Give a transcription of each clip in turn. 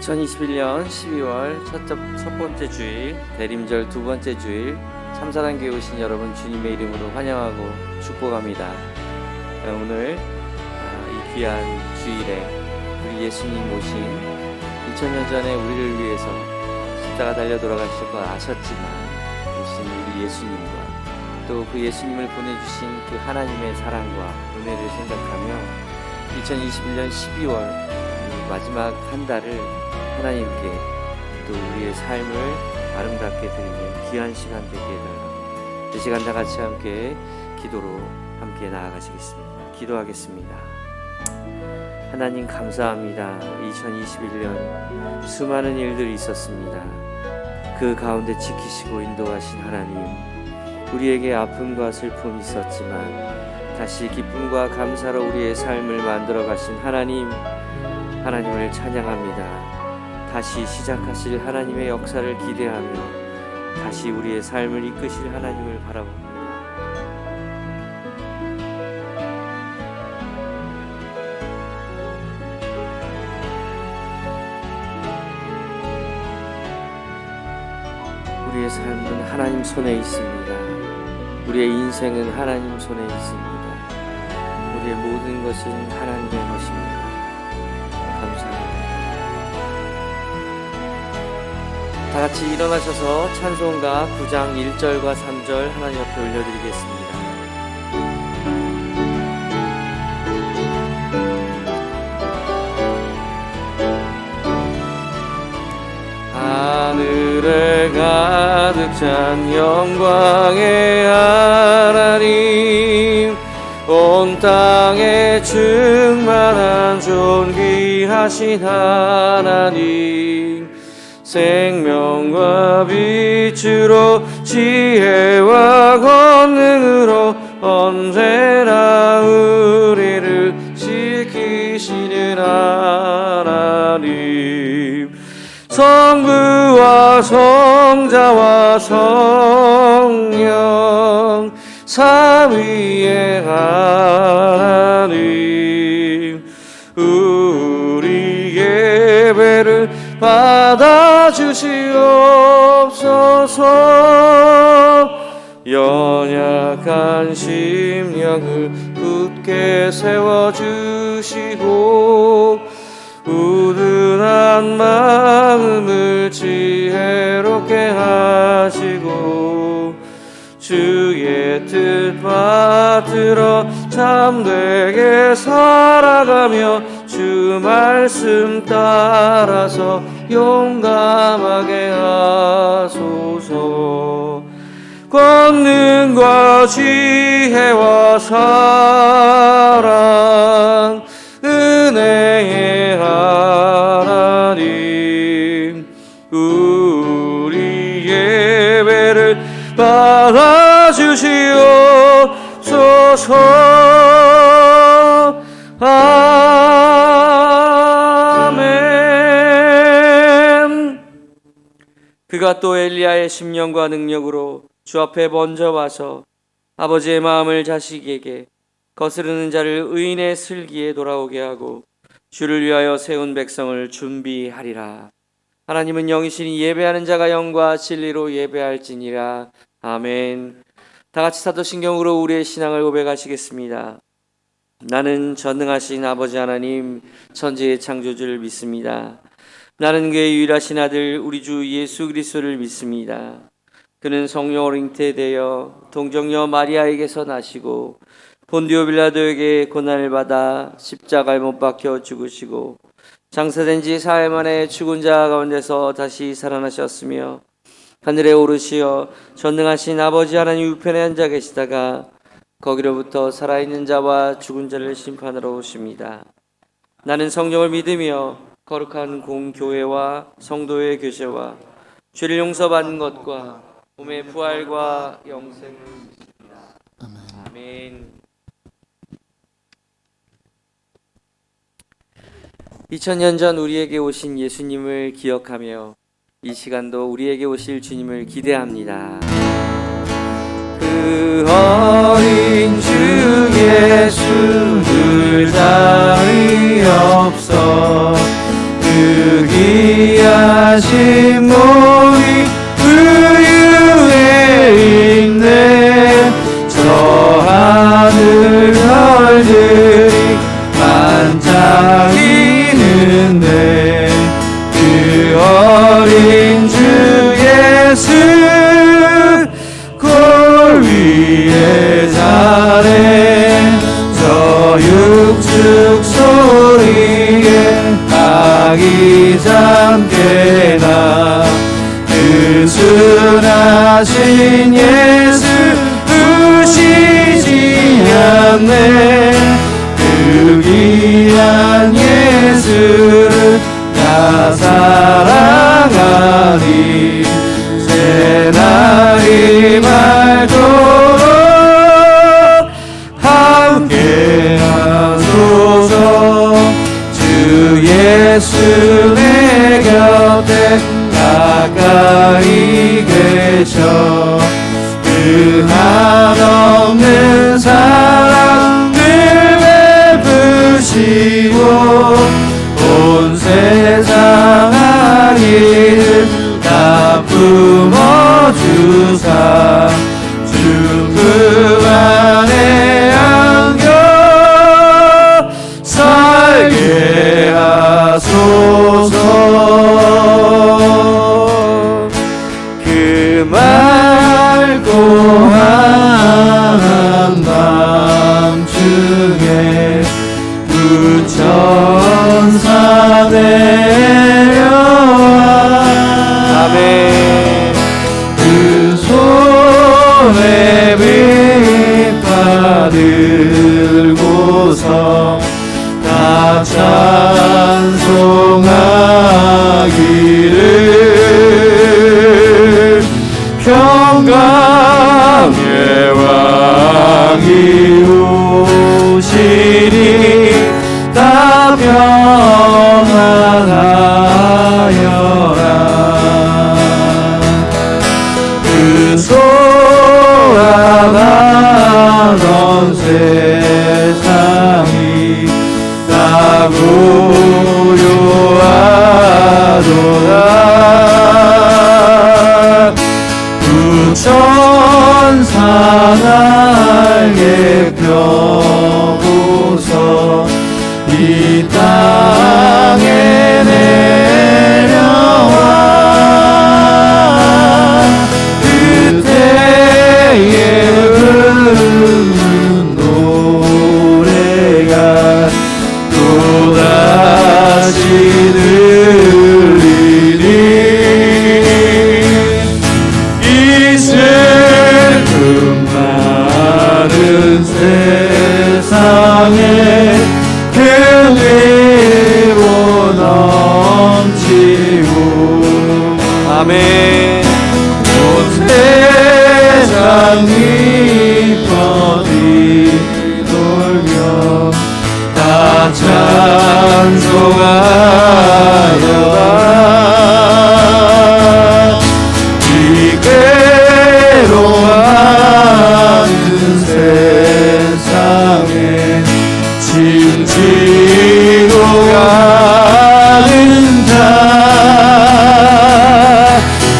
2021년 12월 첫 번째 주일, 대림절 두 번째 주일, 참사랑교회 오신 여러분 주님의 이름으로 환영하고 축복합니다. 오늘 이 귀한 주일에 우리 예수님 오신 2000년 전에 우리를 위해서 십자가 달려 돌아가실 걸 아셨지만 오신 우리 예수님과 또 그 예수님을 보내주신 그 하나님의 사랑과 은혜를 생각하며 2021년 12월 마지막 한 달을 하나님께 또 우리의 삶을 아름답게 드리는 귀한 시간 되게 해달라고, 이 시간 다 같이 함께 기도로 함께 나아가시겠습니다. 기도하겠습니다. 하나님 감사합니다. 2021년 수많은 일들이 있었습니다. 그 가운데 지키시고 인도하신 하나님, 우리에게 아픔과 슬픔이 있었지만 다시 기쁨과 감사로 우리의 삶을 만들어 가신 하나님을 찬양합니다. 다시 시작하실 하나님의 역사를 기대하며 다시 우리의 삶을 이끄실 하나님을 바라봅니다. 우리의 삶은 하나님 손에 있습니다. 우리의 인생은 하나님 손에 있습니다. 우리의 모든 것은 하나님의 것입니다. 감사합니다. 다 같이 일어나셔서 찬송가 9장 1절과 3절 하나님 앞에 올려드리겠습니다. 하늘에 가득 찬 영광의 하나님, 온 땅에 충만한 존귀하신 하나님, 생명과 빛으로 지혜와 권능으로 언제나 우리를 지키시는 하나님, 성부와 성자와 성령 삼위의 하나님, 우리 예배를 받아주시옵소서. 연약한 심령을 굳게 세워주시고 우둔한 마음을 지혜롭게 하시고 주의 뜻 받들어 참되게 살아가며 주 말씀 따라서 용감하게 하소서. 권능과 지혜와 사랑 은혜의 하나님, 우리 예배를 받아주시옵소서. 아멘. 그가 또 엘리야의 심령과 능력으로 주 앞에 먼저 와서 아버지의 마음을 자식에게, 거스르는 자를 의인의 슬기에 돌아오게 하고 주를 위하여 세운 백성을 준비하리라. 하나님은 영이시니 예배하는 자가 영과 진리로 예배할지니라. 아멘. 다 같이 사도신경으로 우리의 신앙을 고백하시겠습니다. 나는 전능하신 아버지 하나님, 천지의 창조주를 믿습니다. 나는 그의 유일하신 아들 우리 주 예수 그리스도를 믿습니다. 그는 성령으로 잉태되어 동정녀 마리아에게서 나시고 본디오 빌라도에게 고난을 받아 십자가에 못 박혀 죽으시고 장사된 지 4일 만에 죽은 자 가운데서 다시 살아나셨으며 하늘에 오르시어 전능하신 아버지 하나님 우편에 앉아 계시다가 거기로부터 살아있는 자와 죽은 자를 심판하러 오십니다. 나는 성령을 믿으며 거룩한 공교회와 성도의 교제와 죄를 용서받는 것과 몸의 부활과 영생을 믿습니다. 아멘. 2000년 전 우리에게 오신 예수님을 기억하며 이 시간도 우리에게 오실 주님을 기대합니다. 그 어린 주 예수 늘 자리없어 그 길 하신 몸이 우유에 있네. 저 하늘 별들이 반짝이는데 그 어린 주 예수 골 위에 자래. 저 육축 소리에 아기 잠깨나 그 순하신 예수 우시지 않네. 그 귀한 예수를 나 사랑하니 새날이 맑도록 함께 하소서. 주 예수 내 곁에 가까이 계셔. 그 한없는 사랑 늘 베푸시고 온 세상 아기를 다 품어주사 주 품 안에 안겨 살게 하소서. 그 맑고 환한 밤중에 부천사 내려와 아멘. 그 손에 빛 받들고서 다 찬송하기를. 평강의 왕이 오시니 다 평안하여라. 그 소란하던 세상이 다 고요하도다. 천사 날개 펴고서 이 땅에 내려와 그때에 부르는 노래가 또다시 들리니 이 슬픔 많은 세상에 그리고 넘치고 아멘. 온 세상 기뻐 뒤돌며 다 찬송하여라. 이 괴로워하는 세상에 짐지고 가는 자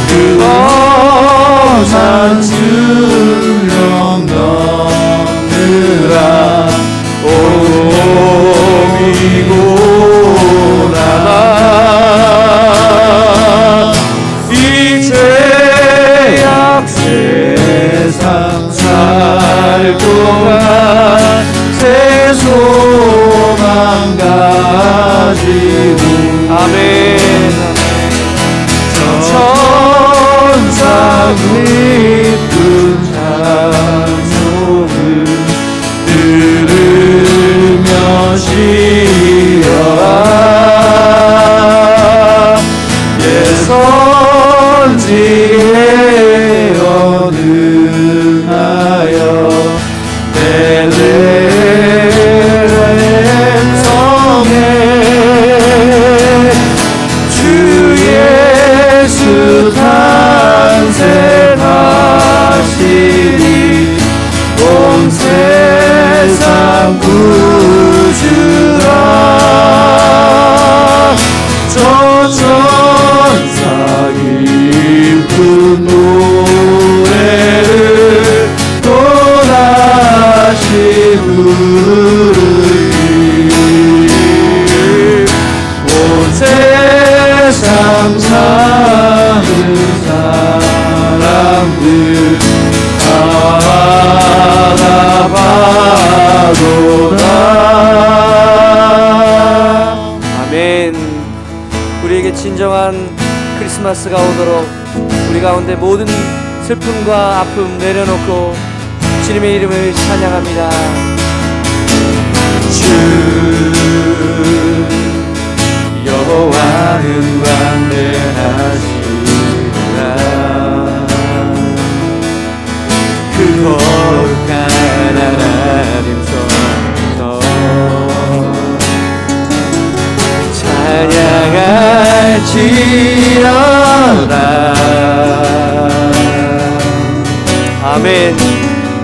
그 엄한 수령 넘느라 오미고 나라. 이 죄악 세상 살 동안 새 소망 가지고 아멘. 천사 기쁜 찬송을 들으며 쉬어라. 예선지에 어능하여 베들레헴 성에 주 예수 탄생하시니 온 세상 구주라. 저 천사 크리스마스가 오도록 우리 가운데 모든 슬픔과 아픔 내려놓고 주님의 이름을 찬양합니다. 주 여호와는 광대하시리라. 그 거룩한 하나님 손에서 찬양할지어다. 아멘.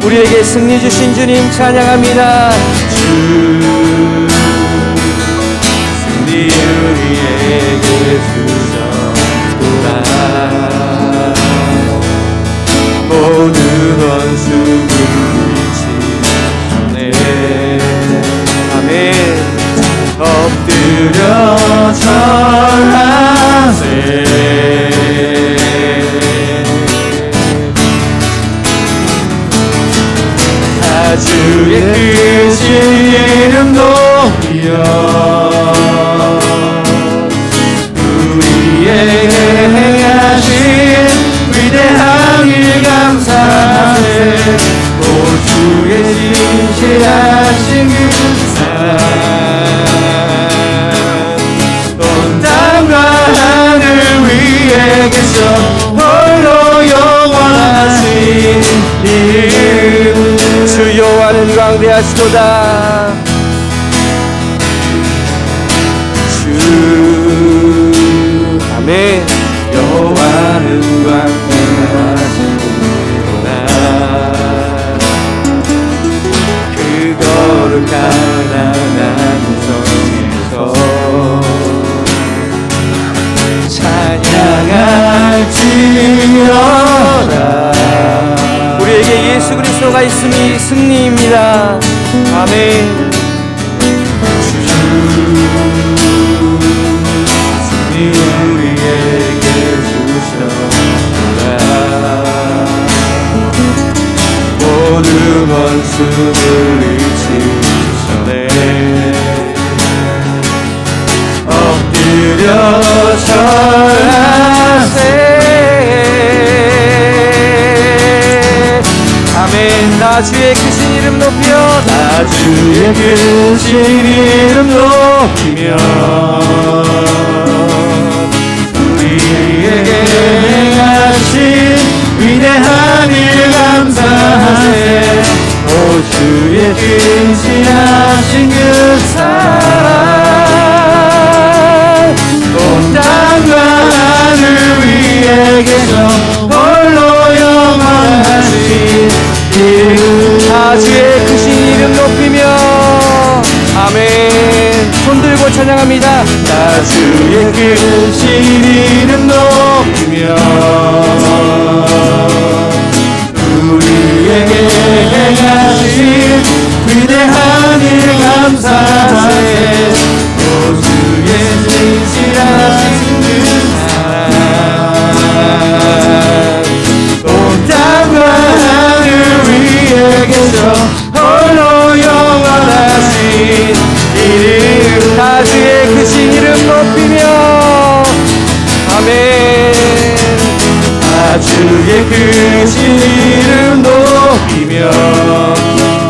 우리에게 승리 주신 주님 찬양합니다. 주 승리 우리에게 주셨구나. 모든 원수 물리치셨네. 아멘. 엎드려 절하세. 주의 크신 이름 높여 우리에게 행하신 위대한 일 감사하세. 오 주의 진실하신 그 사랑 온 땅과 하늘 위에 계셔 홀로 영원하신 이름. 주 여호와는 광대하시도다. 주 아멘. 여호와는 광대하시도다. 그 거룩한 하나님 성에서 찬양할지어다. 우리에게 예수 그리스도가 있음이 승리입니다. 아멘. 승리 우리에게 주셨다. 모든 원수 물리치셨네. 엎드려 절하세. 아멘. 나 주의 크신 이름 높여 나 주의 크신 이름 높이며 우리에게 행하신 위대한 일 감사하세. 오 주의 진실하신 그 사랑 온 땅과 하늘 위에 계셔 홀로 영원하신 다 주의 크신 이름 높이며 아멘. 손들고 찬양합니다. 나 주의 크신 이름 높이며 우리에게 행하신 위대한 일 감사하세. 오 주의 진실하신 그 사랑 온 땅과 하늘 위에 계셔 홀로 영원하신 이름. 다 주의 크신 이름 높이며 아멘. 다 주의 크신 이름 높이며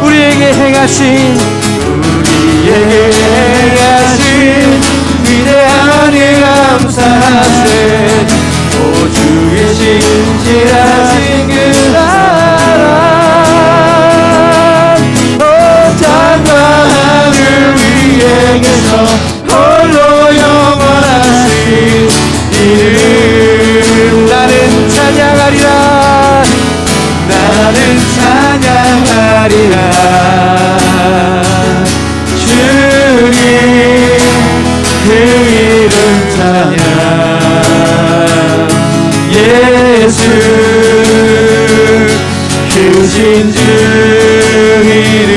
우리에게 행하신 위대한 일 감사하세. 오 주의 진실하신 그 사랑 온 땅과 하늘 위에 계셔 홀로 영원하신 이름. 나는 찬양하리라. 나는 찬양하리라. 주님 그 이름 찬양. 예수 크신 주 이름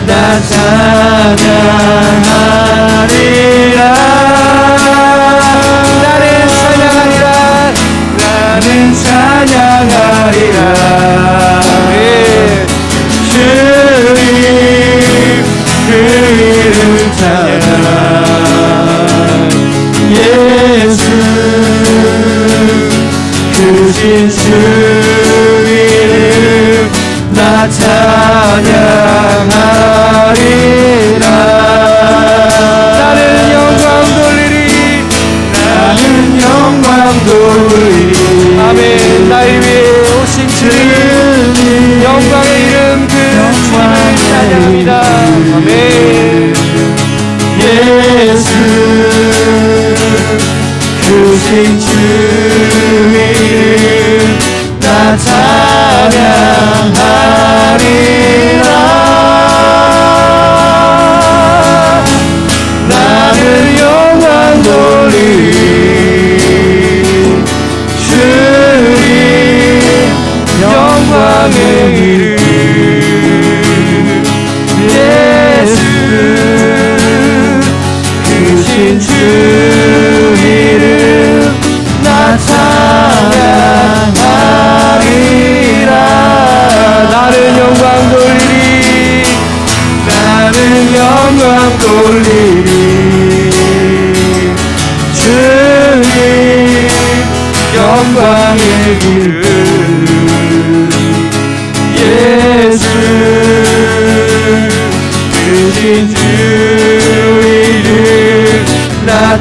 나 찬양하리라. 나는 찬양하리라. 나는 찬양하리라. 주님 그 이름 찬양. 예수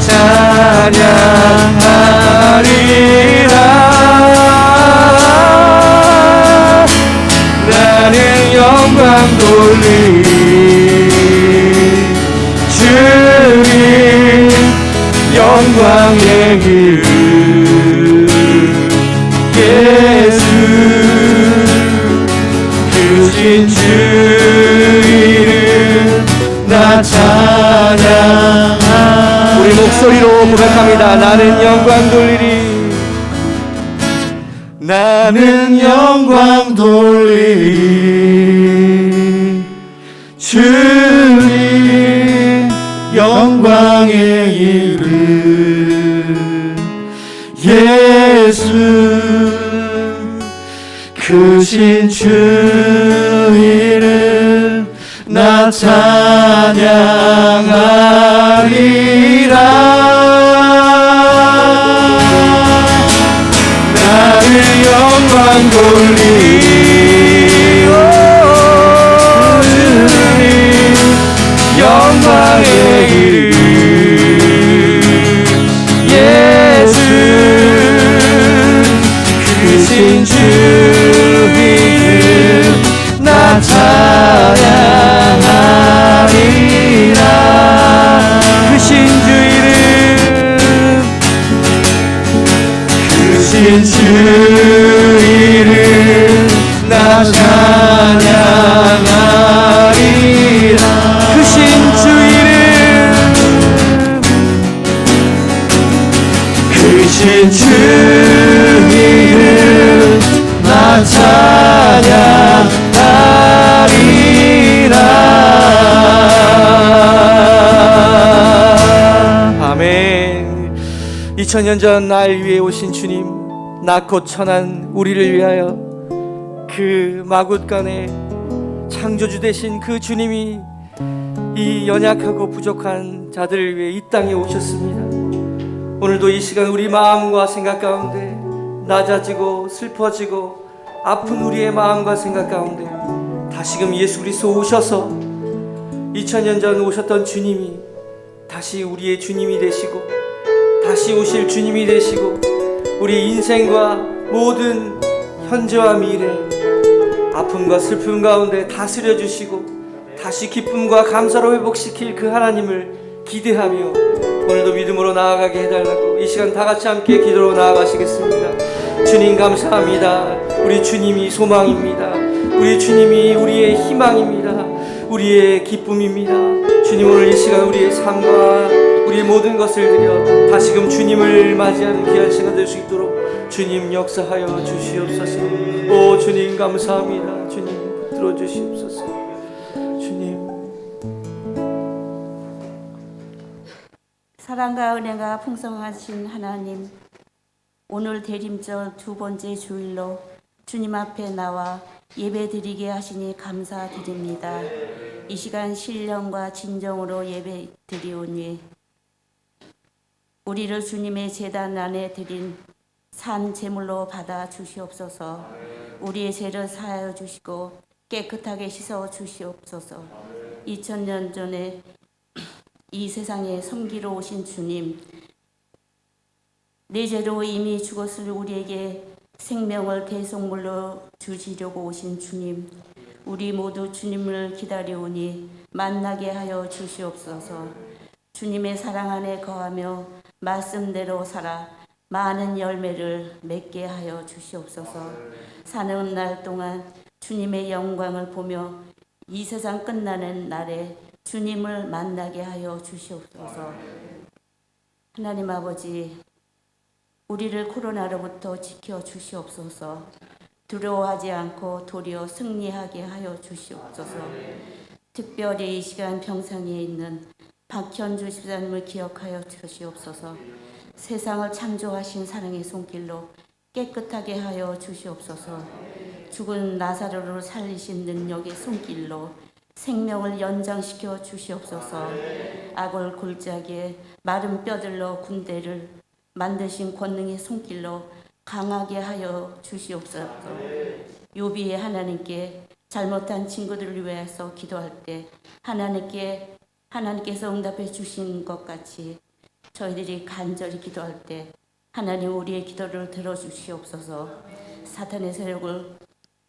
찬양하리라. 나는 영광 돌리 주님 영광의 이름 예수 크신 주 이름 나 찬양하리. 우리 목소리로 고백합니다. 나는 영광 돌리리. 나는 영광 돌리리 주님 영광의 이름 예수 크신 주 이름 나 찬양하리라. 나를 영광 돌리오 주님 영광의 이름 예수 크신 주 이름 나 찬양하리라. 크신 주 이름 크신 주 이름 나 찬양하리라. 크신 주 이름 크신 주 이름 나 찬양하리라. 아멘. 2000년 전 날 위해 오신 주님, 낳고 천한 우리를 위하여 그 마굿간에 창조주 되신 그 주님이 이 연약하고 부족한 자들을 위해 이 땅에 오셨습니다. 오늘도 이 시간 우리 마음과 생각 가운데 낮아지고 슬퍼지고 아픈 우리의 마음과 생각 가운데 다시금 예수 그리스도 오셔서 2000년 전 오셨던 주님이 다시 우리의 주님이 되시고 다시 오실 주님이 되시고 우리 인생과 모든 현재와 미래 아픔과 슬픔 가운데 다스려 주시고 다시 기쁨과 감사로 회복시킬 그 하나님을 기대하며 오늘도 믿음으로 나아가게 해달라고 이 시간 다 같이 함께 기도로 나아가시겠습니다. 주님 감사합니다. 우리 주님이 소망입니다. 우리 주님이 우리의 희망입니다. 우리의 기쁨입니다. 주님 오늘 이 시간 우리의 삶과 우리의 모든 것을 드려 다시금 주님을 맞이하는 귀한 시간 될 수 있도록 주님 역사하여 주시옵소서. 오 주님 감사합니다. 주님 붙들어 주시옵소서. 주님 사랑과 은혜가 풍성하신 하나님, 오늘 대림절 두 번째 주일로 주님 앞에 나와 예배드리게 하시니 감사드립니다. 이 시간 신령과 진정으로 예배드리오니 우리를 주님의 제단 안에 드린 산 제물로 받아 주시옵소서. 우리의 죄를 사하여 주시고 깨끗하게 씻어 주시옵소서. 2000년 전에 이 세상에 섬기러 오신 주님, 내 죄로 이미 죽었을 우리에게 생명을 대속물로 주시려고 오신 주님, 우리 모두 주님을 기다려오니 만나게 하여 주시옵소서. 주님의 사랑 안에 거하며 말씀대로 살아 많은 열매를 맺게 하여 주시옵소서. 사는 날 동안 주님의 영광을 보며 이 세상 끝나는 날에 주님을 만나게 하여 주시옵소서. 하나님 아버지, 우리를 코로나로부터 지켜 주시옵소서. 두려워하지 않고 도리어 승리하게 하여 주시옵소서. 특별히 이 시간 병상에 있는 박현주 집사님을 기억하여 주시옵소서. 세상을 창조하신 사랑의 손길로 깨끗하게 하여 주시옵소서. 죽은 나사로를 살리신 능력의 손길로 생명을 연장시켜 주시옵소서. 악을 골짜기에 마른 뼈들로 군대를 만드신 권능의 손길로 강하게 하여 주시옵소서. 요비의 하나님께 잘못한 친구들을 위해서 기도할 때 하나님께서 응답해 주신 것 같이 저희들이 간절히 기도할 때 하나님 우리의 기도를 들어주시옵소서. 사탄의 세력을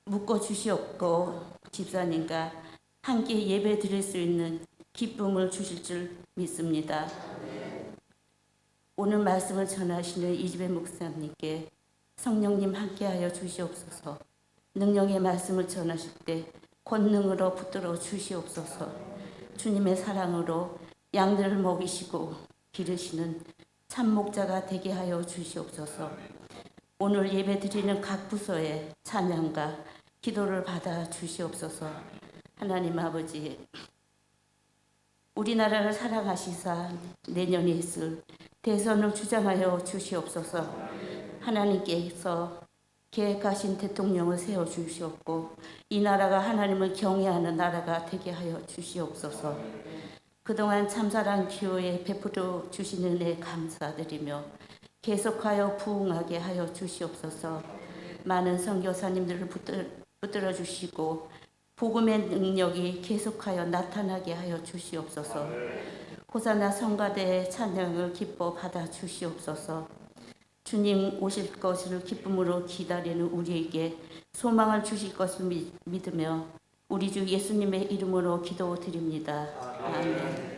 묶어주시옵고 집사님과 함께 예배 드릴 수 있는 기쁨을 주실 줄 믿습니다. 오늘 말씀을 전하시는 이집의 목사님께 성령님 함께하여 주시옵소서. 능력의 말씀을 전하실 때 권능으로 붙들어 주시옵소서. 주님의 사랑으로 양들을 먹이시고 기르시는 참목자가 되게 하여 주시옵소서. 오늘 예배 드리는 각 부서의 찬양과 기도를 받아 주시옵소서. 하나님 아버지, 우리나라를 사랑하시사 내년에 있을 대선을 주장하여 주시옵소서. 하나님께서 계획하신 대통령을 세워주시옵고 이 나라가 하나님을 경외하는 나라가 되게 하여 주시옵소서. 그동안 참사랑 기호에 베풀어 주신 은혜 감사드리며 계속하여 부흥하게 하여 주시옵소서. 많은 선교사님들을 붙들어 주시고 복음의 능력이 계속하여 나타나게 하여 주시옵소서. 호사나 성가대의 찬양을 기뻐 받아 주시옵소서. 주님 오실 것을 기쁨으로 기다리는 우리에게 소망을 주실 것을 믿으며 우리 주 예수님의 이름으로 기도드립니다. 아멘.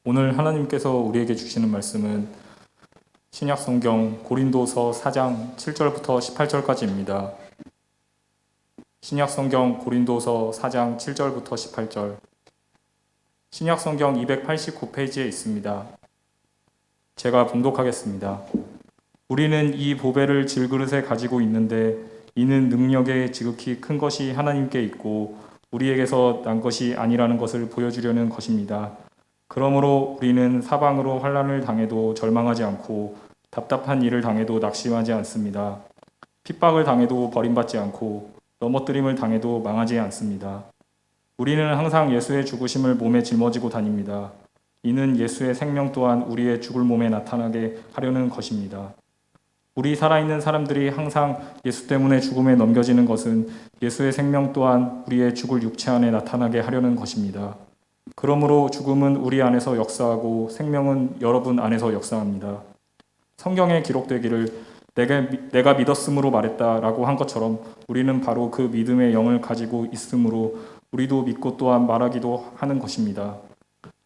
오늘 하나님께서 우리에게 주시는 말씀은 신약성경 고린도서 4장 7절부터 18절까지입니다. 신약성경 고린도서 4장 7절부터 18절. 신약성경 289페이지에 있습니다. 제가 봉독하겠습니다. 우리는 이 보배를 질그릇에 가지고 있는데 이는 능력의 지극히 큰 것이 하나님께 있고 우리에게서 난 것이 아니라는 것을 보여주려는 것입니다. 그러므로 우리는 사방으로 환난을 당해도 절망하지 않고 답답한 일을 당해도 낙심하지 않습니다. 핍박을 당해도 버림받지 않고 넘어뜨림을 당해도 망하지 않습니다. 우리는 항상 예수의 죽으심을 몸에 짊어지고 다닙니다. 이는 예수의 생명 또한 우리의 죽을 몸에 나타나게 하려는 것입니다. 우리 살아있는 사람들이 항상 예수 때문에 죽음에 넘겨지는 것은 예수의 생명 또한 우리의 죽을 육체 안에 나타나게 하려는 것입니다. 그러므로 죽음은 우리 안에서 역사하고 생명은 여러분 안에서 역사합니다. 성경에 기록되기를 내가 믿었으므로 말했다라고 한 것처럼 우리는 바로 그 믿음의 영을 가지고 있으므로 우리도 믿고 또한 말하기도 하는 것입니다.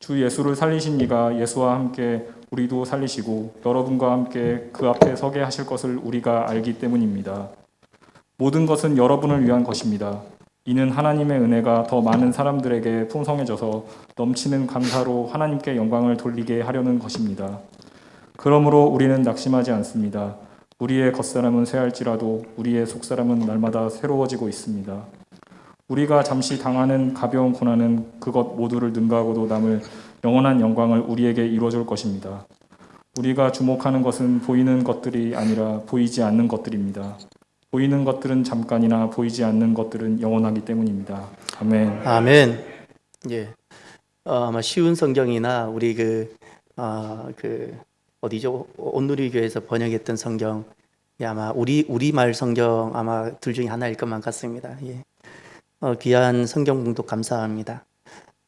주 예수를 살리신 이가 예수와 함께 우리도 살리시고 여러분과 함께 그 앞에 서게 하실 것을 우리가 알기 때문입니다. 모든 것은 여러분을 위한 것입니다. 이는 하나님의 은혜가 더 많은 사람들에게 풍성해져서 넘치는 감사로 하나님께 영광을 돌리게 하려는 것입니다. 그러므로 우리는 낙심하지 않습니다. 우리의 겉사람은 쇠할지라도 우리의 속사람은 날마다 새로워지고 있습니다. 우리가 잠시 당하는 가벼운 고난은 그것 모두를 능가하고도 남을 영원한 영광을 우리에게 이루어줄 것입니다. 우리가 주목하는 것은 보이는 것들이 아니라 보이지 않는 것들입니다. 보이는 것들은 잠깐이나 보이지 않는 것들은 영원하기 때문입니다. 아멘. 아멘. 예. 아마 쉬운 성경이나 우리 어디죠? 온누리교회에서 번역했던 성경, 예, 아마 우리말 성경 아마 둘 중에 하나일 것만 같습니다. 예. 귀한 성경 봉독 감사합니다.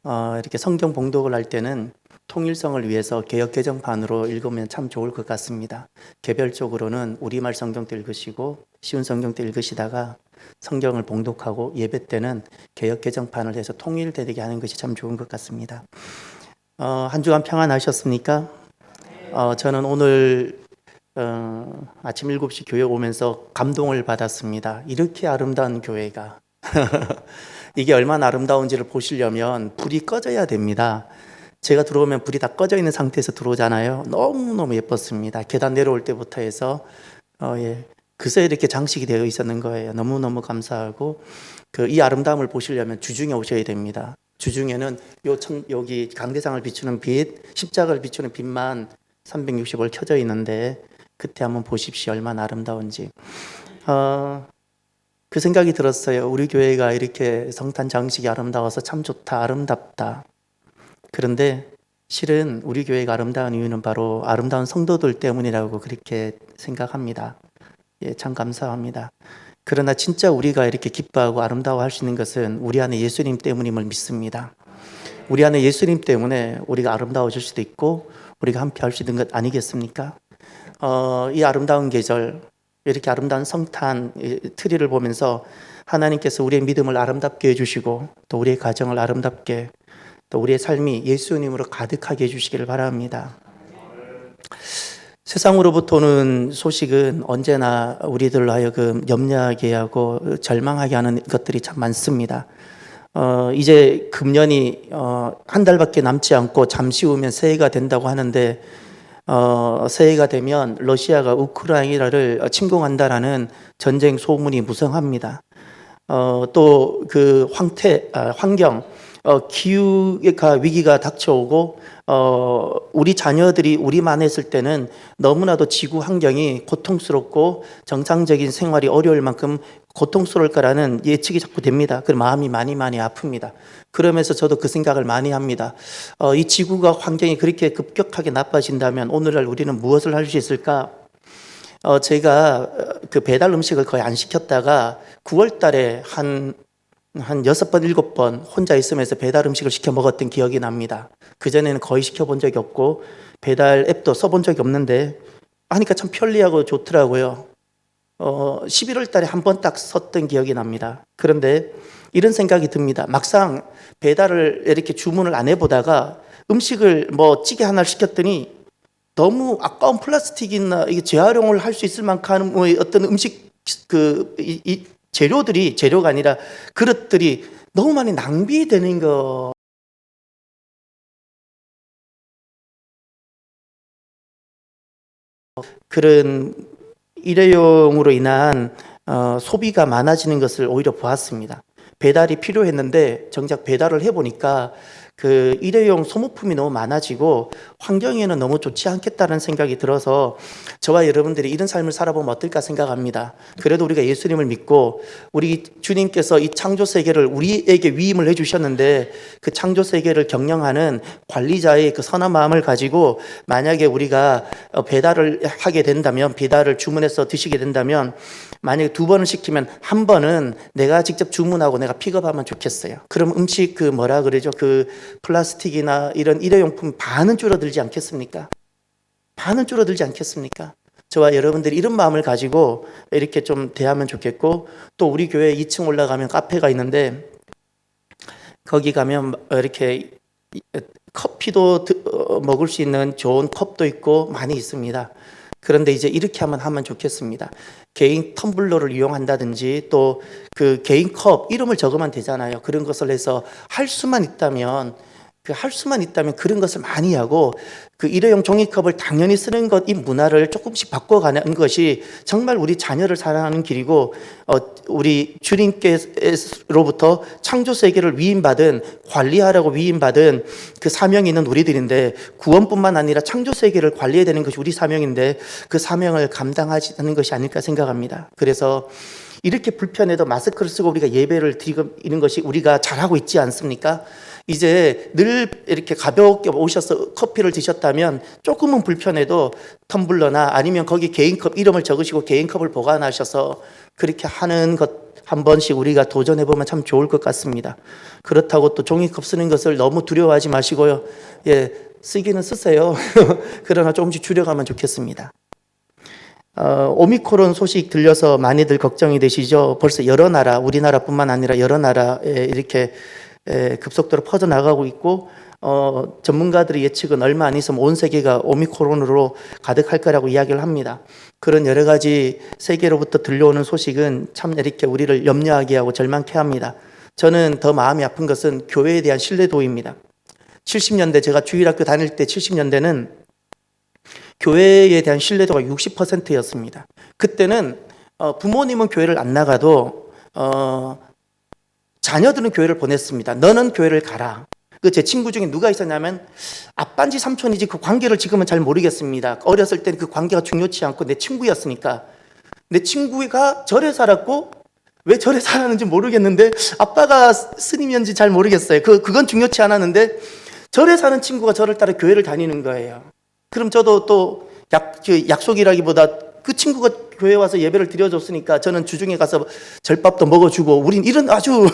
이렇게 성경 봉독을 할 때는 통일성을 위해서 개역 개정판으로 읽으면 참 좋을 것 같습니다. 개별적으로는 우리말 성경도 읽으시고 쉬운 성경도 읽으시다가 성경을 봉독하고 예배 때는 개역 개정판을 해서 통일되게 하는 것이 참 좋은 것 같습니다. 한 주간 평안하셨습니까? 저는 오늘 아침 7시 교회 오면서 감동을 받았습니다. 이렇게 아름다운 교회가 이게 얼마나 아름다운지를 보시려면 불이 꺼져야 됩니다. 제가 들어오면 불이 다 꺼져 있는 상태에서 들어오잖아요. 너무너무 예뻤습니다. 계단 내려올 때부터 해서 그새 이렇게 장식이 되어 있었는 거예요. 너무너무 감사하고 이 아름다움을 보시려면 주중에 오셔야 됩니다. 주중에는 여기 강대상을 비추는 빛, 십자가를 비추는 빛만 360월 켜져 있는데 그때 한번 보십시오. 얼마나 아름다운지. 그 생각이 들었어요. 우리 교회가 이렇게 성탄 장식이 아름다워서 참 좋다, 아름답다. 그런데 실은 우리 교회가 아름다운 이유는 바로 아름다운 성도들 때문이라고 그렇게 생각합니다. 예, 참 감사합니다. 그러나 진짜 우리가 이렇게 기뻐하고 아름다워할 수 있는 것은 우리 안에 예수님 때문임을 믿습니다. 우리 안에 예수님 때문에 우리가 아름다워질 수도 있고 우리가 함께 할 수 있는 것 아니겠습니까? 이 아름다운 계절, 이렇게 아름다운 성탄 트리를 보면서 하나님께서 우리의 믿음을 아름답게 해주시고 또 우리의 가정을 아름답게 또 우리의 삶이 예수님으로 가득하게 해주시기를 바랍니다. 세상으로부터 오는 소식은 언제나 우리들로 하여금 염려하게 하고 절망하게 하는 것들이 참 많습니다. 이제 금년이 한 달밖에 남지 않고 잠시 후면 새해가 된다고 하는데 새해가 되면 러시아가 우크라이나를 침공한다라는 전쟁 소문이 무성합니다. 또 그 환경, 기후가 위기가 닥쳐오고 우리 자녀들이 우리만 했을 때는 너무나도 지구 환경이 고통스럽고 정상적인 생활이 어려울 만큼 고통스러울 거라는 예측이 자꾸 됩니다. 그 마음이 많이 아픕니다. 그러면서 저도 그 생각을 많이 합니다. 이 지구가 환경이 그렇게 급격하게 나빠진다면 오늘날 우리는 무엇을 할 수 있을까? 제가 그 배달 음식을 거의 안 시켰다가 9월 달에 한 6번, 7번 혼자 있으면서 배달 음식을 시켜 먹었던 기억이 납니다. 그전에는 거의 시켜본 적이 없고 배달 앱도 써본 적이 없는데 하니까 참 편리하고 좋더라고요. 11월 달에 한 번 딱 썼던 기억이 납니다. 그런데 이런 생각이 듭니다. 막상 배달을 이렇게 주문을 안 해보다가 음식을 찌개 하나를 시켰더니 너무 아까운 플라스틱이나 이게 재활용을 할 수 있을 만큼 어떤 음식 재료가 아니라 그릇들이 너무 많이 낭비되는 거. 그런 일회용으로 인한 소비가 많아지는 것을 오히려 보았습니다. 배달이 필요했는데 정작 배달을 해보니까 그 일회용 소모품이 너무 많아지고 환경에는 너무 좋지 않겠다는 생각이 들어서 저와 여러분들이 이런 삶을 살아보면 어떨까 생각합니다. 그래도 우리가 예수님을 믿고 우리 주님께서 이 창조 세계를 우리에게 위임을 해주셨는데 그 창조 세계를 경영하는 관리자의 그 선한 마음을 가지고 만약에 우리가 배달을 하게 된다면, 배달을 주문해서 드시게 된다면 만약에 2번을 시키면 1번은 내가 직접 주문하고 내가 픽업하면 좋겠어요. 그럼 음식 그 뭐라 그러죠? 그 플라스틱이나 이런 일회용품 반은 줄어들지 않겠습니까? 반은 줄어들지 않겠습니까? 저와 여러분들이 이런 마음을 가지고 이렇게 좀 대하면 좋겠고, 또 우리 교회 2층 올라가면 카페가 있는데 거기 가면 이렇게 커피도 먹을 수 있는 좋은 컵도 있고 많이 있습니다. 그런데 이제 이렇게 하면 좋겠습니다. 개인 텀블러를 이용한다든지 또 그 개인 컵 이름을 적으면 되잖아요. 그런 것을 해서 할 수만 있다면 그런 것을 많이 하고 그 일회용 종이컵을 당연히 쓰는 것, 이 문화를 조금씩 바꿔가는 것이 정말 우리 자녀를 사랑하는 길이고, 우리 주님께로부터 창조 세계를 위임받은, 관리하라고 위임받은 그 사명이 있는 우리들인데, 구원뿐만 아니라 창조 세계를 관리해야 되는 것이 우리 사명인데 그 사명을 감당하는 것이 아닐까 생각합니다. 그래서 이렇게 불편해도 마스크를 쓰고 우리가 예배를 드리는 것이 우리가 잘하고 있지 않습니까? 이제 늘 이렇게 가볍게 오셔서 커피를 드셨다면 조금은 불편해도 텀블러나 아니면 거기 개인컵 이름을 적으시고 개인컵을 보관하셔서 그렇게 하는 것 한 번씩 우리가 도전해보면 참 좋을 것 같습니다. 그렇다고 또 종이컵 쓰는 것을 너무 두려워하지 마시고요. 예, 쓰기는 쓰세요. 그러나 조금씩 줄여가면 좋겠습니다. 오미크론 소식 들려서 많이들 걱정이 되시죠? 벌써 여러 나라, 우리나라뿐만 아니라 여러 나라에 이렇게 급속도로 퍼져나가고 있고, 전문가들의 예측은 얼마 안 있으면 온 세계가 오미크론으로 가득할 거라고 이야기를 합니다. 그런 여러 가지 세계로부터 들려오는 소식은 참 이렇게 우리를 염려하게 하고 절망케 합니다. 저는 더 마음이 아픈 것은 교회에 대한 신뢰도입니다. 70년대 제가 주일학교 다닐 때 70년대는 교회에 대한 신뢰도가 60%였습니다. 그때는 부모님은 교회를 안 나가도 자녀들은 교회를 보냈습니다. 너는 교회를 가라. 제 친구 중에 누가 있었냐면 아빠인지 삼촌인지 그 관계를 지금은 잘 모르겠습니다. 어렸을 때는 그 관계가 중요치 않고 내 친구였으니까. 내 친구가 절에 살았고 왜 절에 살았는지 모르겠는데 아빠가 스님이었는지 잘 모르겠어요. 그건 중요치 않았는데 절에 사는 친구가 저를 따라 교회를 다니는 거예요. 그럼 저도 또 약속이라기보다 그 친구가 교회 와서 예배를 드려줬으니까 저는 주중에 가서 절밥도 먹어주고, 우린 이런 아주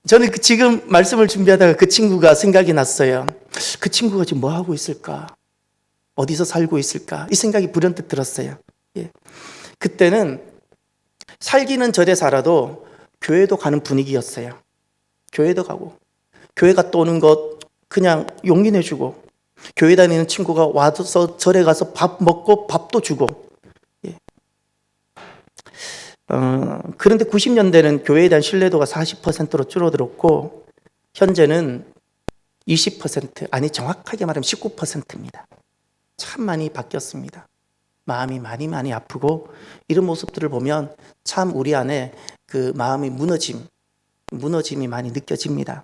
저는 지금 말씀을 준비하다가 그 친구가 생각이 났어요. 그 친구가 지금 뭐 하고 있을까? 어디서 살고 있을까? 이 생각이 불현듯 들었어요. 예. 그때는 살기는 절에 살아도 교회도 가는 분위기였어요. 교회도 가고, 교회 갔다 오는 것 그냥 용인해주고, 교회 다니는 친구가 와서 절에 가서 밥 먹고 밥도 주고. 예. 그런데 90년대는 교회에 대한 신뢰도가 40%로 줄어들었고 현재는 20%, 아니 정확하게 말하면 19%입니다. 참 많이 바뀌었습니다. 마음이 많이 아프고, 이런 모습들을 보면 참 우리 안에 그 마음의 무너짐이 많이 느껴집니다.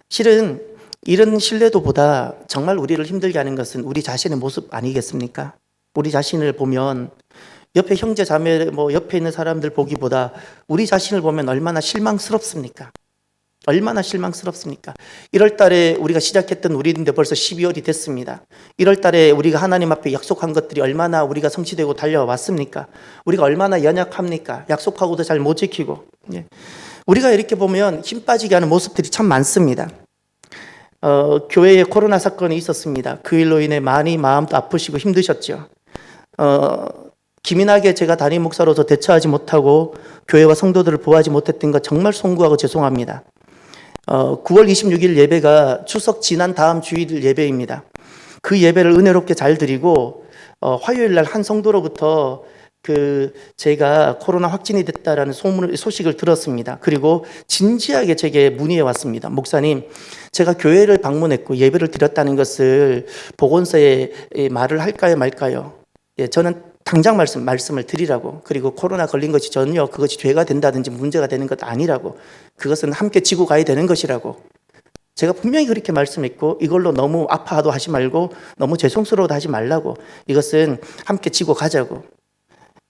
실은 이런 신뢰도보다 정말 우리를 힘들게 하는 것은 우리 자신의 모습 아니겠습니까? 우리 자신을 보면 옆에 형제 자매 옆에 있는 사람들 보기보다 우리 자신을 보면 얼마나 실망스럽습니까? 얼마나 실망스럽습니까? 1월 달에 우리가 시작했던 우리인데 벌써 12월이 됐습니다. 1월 달에 우리가 하나님 앞에 약속한 것들이 얼마나 우리가 성취되고 달려왔습니까? 우리가 얼마나 연약합니까? 약속하고도 잘 못 지키고. 예. 우리가 이렇게 보면 힘 빠지게 하는 모습들이 참 많습니다. 교회에 코로나 사건이 있었습니다. 그 일로 인해 많이 마음도 아프시고 힘드셨죠. 기민하게 제가 담임 목사로서 대처하지 못하고 교회와 성도들을 보호하지 못했던 것 정말 송구하고 죄송합니다. 9월 26일 예배가 추석 지난 다음 주일 예배입니다. 그 예배를 은혜롭게 잘 드리고 화요일 날 한 성도로부터 제가 코로나 확진이 됐다라는 소식을 들었습니다. 그리고 진지하게 제게 문의해 왔습니다. 목사님, 제가 교회를 방문했고 예배를 드렸다는 것을 보건소에 말을 할까요 말까요? 예, 저는 당장 말씀을 드리라고, 그리고 코로나 걸린 것이 전혀 그것이 죄가 된다든지 문제가 되는 것 아니라고, 그것은 함께 지고 가야 되는 것이라고 제가 분명히 그렇게 말씀했고 이걸로 너무 아파도 하지 말고 너무 죄송스러워도 하지 말라고 이것은 함께 지고 가자고.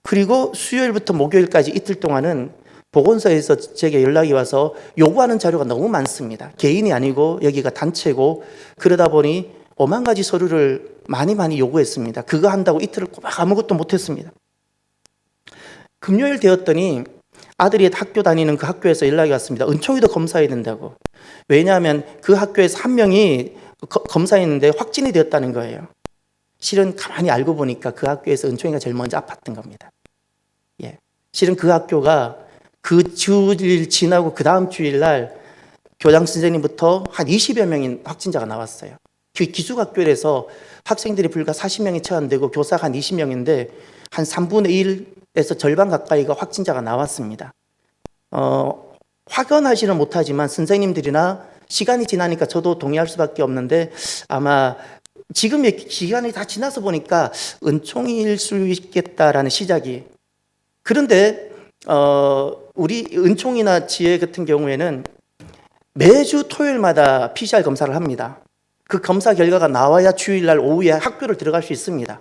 그리고 수요일부터 목요일까지 이틀 동안은 보건소에서 제게 연락이 와서 요구하는 자료가 너무 많습니다. 개인이 아니고 여기가 단체고 그러다 보니 5만 가지 서류를 많이 요구했습니다. 그거 한다고 이틀을 꼬박 아무것도 못했습니다. 금요일 되었더니 아들이 학교 다니는 그 학교에서 연락이 왔습니다. 은총이도 검사해야 된다고. 왜냐하면 그 학교에서 한 명이 검사했는데 확진이 되었다는 거예요. 실은 가만히 알고 보니까 그 학교에서 은총이가 제일 먼저 아팠던 겁니다. 예. 실은 그 학교가 그 주일 지나고 그 다음 주일날 교장 선생님부터 한 20여 명인 확진자가 나왔어요. 기숙학교에서 학생들이 불과 40명이 채원되고 교사가 한 20명인데 한 3분의 1에서 절반 가까이가 확진자가 나왔습니다. 확연하지는 못하지만 선생님들이나 시간이 지나니까 저도 동의할 수밖에 없는데 아마 지금의 기간이 다 지나서 보니까 은총일 수 있겠다라는 시작이. 그런데 우리 은총이나 지혜 같은 경우에는 매주 토요일마다 PCR 검사를 합니다. 그 검사 결과가 나와야 주일날 오후에 학교를 들어갈 수 있습니다.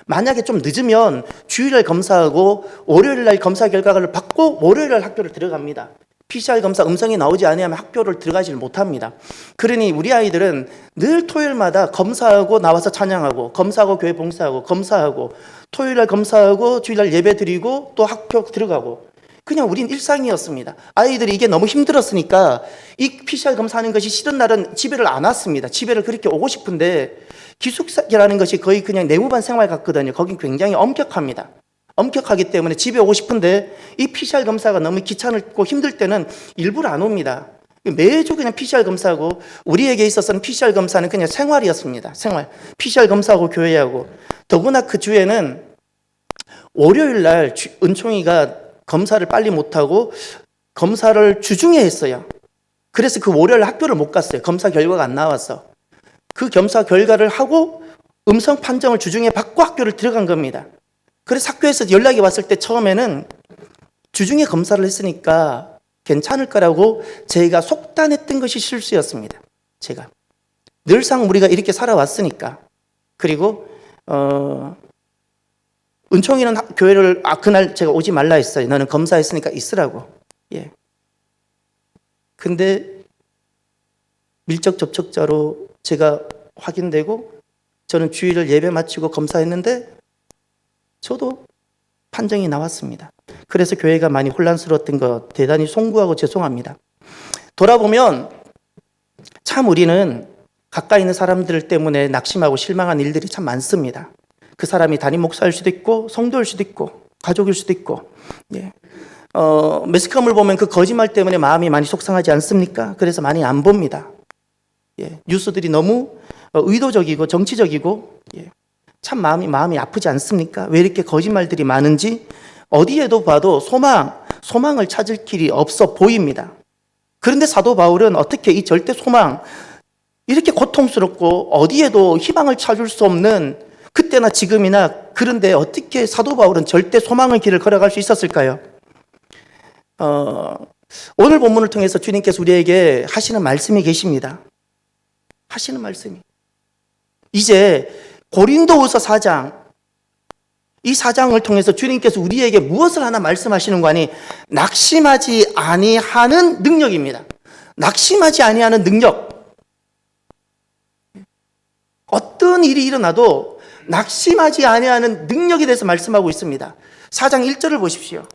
만약에 좀 늦으면 주일날 검사하고 월요일날 검사 결과를 받고 월요일날 학교를 들어갑니다. PCR 검사 음성이 나오지 않으면 학교를 들어가지 못합니다. 그러니 우리 아이들은 늘 토요일마다 검사하고 나와서 찬양하고 검사하고 교회 봉사하고 검사하고 토요일날 검사하고 주일날 예배 드리고 또 학교 들어가고 그냥 우린 일상이었습니다. 아이들이 이게 너무 힘들었으니까 이 PCR 검사하는 것이 싫은 날은 집에를 안 왔습니다. 집에를 그렇게 오고 싶은데 기숙사라는 것이 거의 그냥 내무반 생활 같거든요. 거긴 굉장히 엄격합니다. 엄격하기 때문에 집에 오고 싶은데 이 PCR 검사가 너무 귀찮고 힘들 때는 일부러 안 옵니다. 매주 그냥 PCR 검사하고 우리에게 있어서는 PCR 검사는 그냥 생활이었습니다. 생활. PCR 검사하고 교회하고 더구나 그 주에는 월요일 날 은총이가 검사를 빨리 못하고 검사를 주중에 했어요. 그래서 그 월요일 학교를 못 갔어요. 검사 결과가 안 나와서. 그 검사 결과를 하고 음성 판정을 주중에 받고 학교를 들어간 겁니다. 그래서 학교에서 연락이 왔을 때 처음에는 주중에 검사를 했으니까 괜찮을 거라고 제가 속단했던 것이 실수였습니다. 제가 늘상 우리가 이렇게 살아왔으니까. 그리고 은총이는 교회를 그날 제가 오지 말라 했어요. 너는 검사했으니까 있으라고. 예. 근데 밀접 접촉자로 제가 확인되고 저는 주일을 예배 마치고 검사했는데 저도 판정이 나왔습니다. 그래서 교회가 많이 혼란스러웠던 것 대단히 송구하고 죄송합니다. 돌아보면 참 우리는 가까이 있는 사람들 때문에 낙심하고 실망한 일들이 참 많습니다. 그 사람이 담임 목사일 수도 있고 성도일 수도 있고 가족일 수도 있고 예. 매스컴을 보면 그 거짓말 때문에 마음이 많이 속상하지 않습니까? 그래서 많이 안 봅니다. 예. 뉴스들이 너무 의도적이고 정치적이고 예. 참 마음이 아프지 않습니까? 왜 이렇게 거짓말들이 많은지 어디에도 봐도 소망을 찾을 길이 없어 보입니다. 그런데 사도 바울은 어떻게 이 절대 소망 이렇게 고통스럽고 어디에도 희망을 찾을 수 없는 그때나 지금이나 그런데 어떻게 사도 바울은 절대 소망의 길을 걸어갈 수 있었을까요? 오늘 본문을 통해서 주님께서 우리에게 하시는 말씀이 계십니다. 하시는 말씀이. 이제 고린도후서 4장, 이 4장을 통해서 주님께서 우리에게 무엇을 하나 말씀하시는 거 아니? 낙심하지 아니하는 능력입니다. 낙심하지 아니하는 능력. 어떤 일이 일어나도 낙심하지 아니하는 능력에 대해서 말씀하고 있습니다. 4장 1절을 보십시오.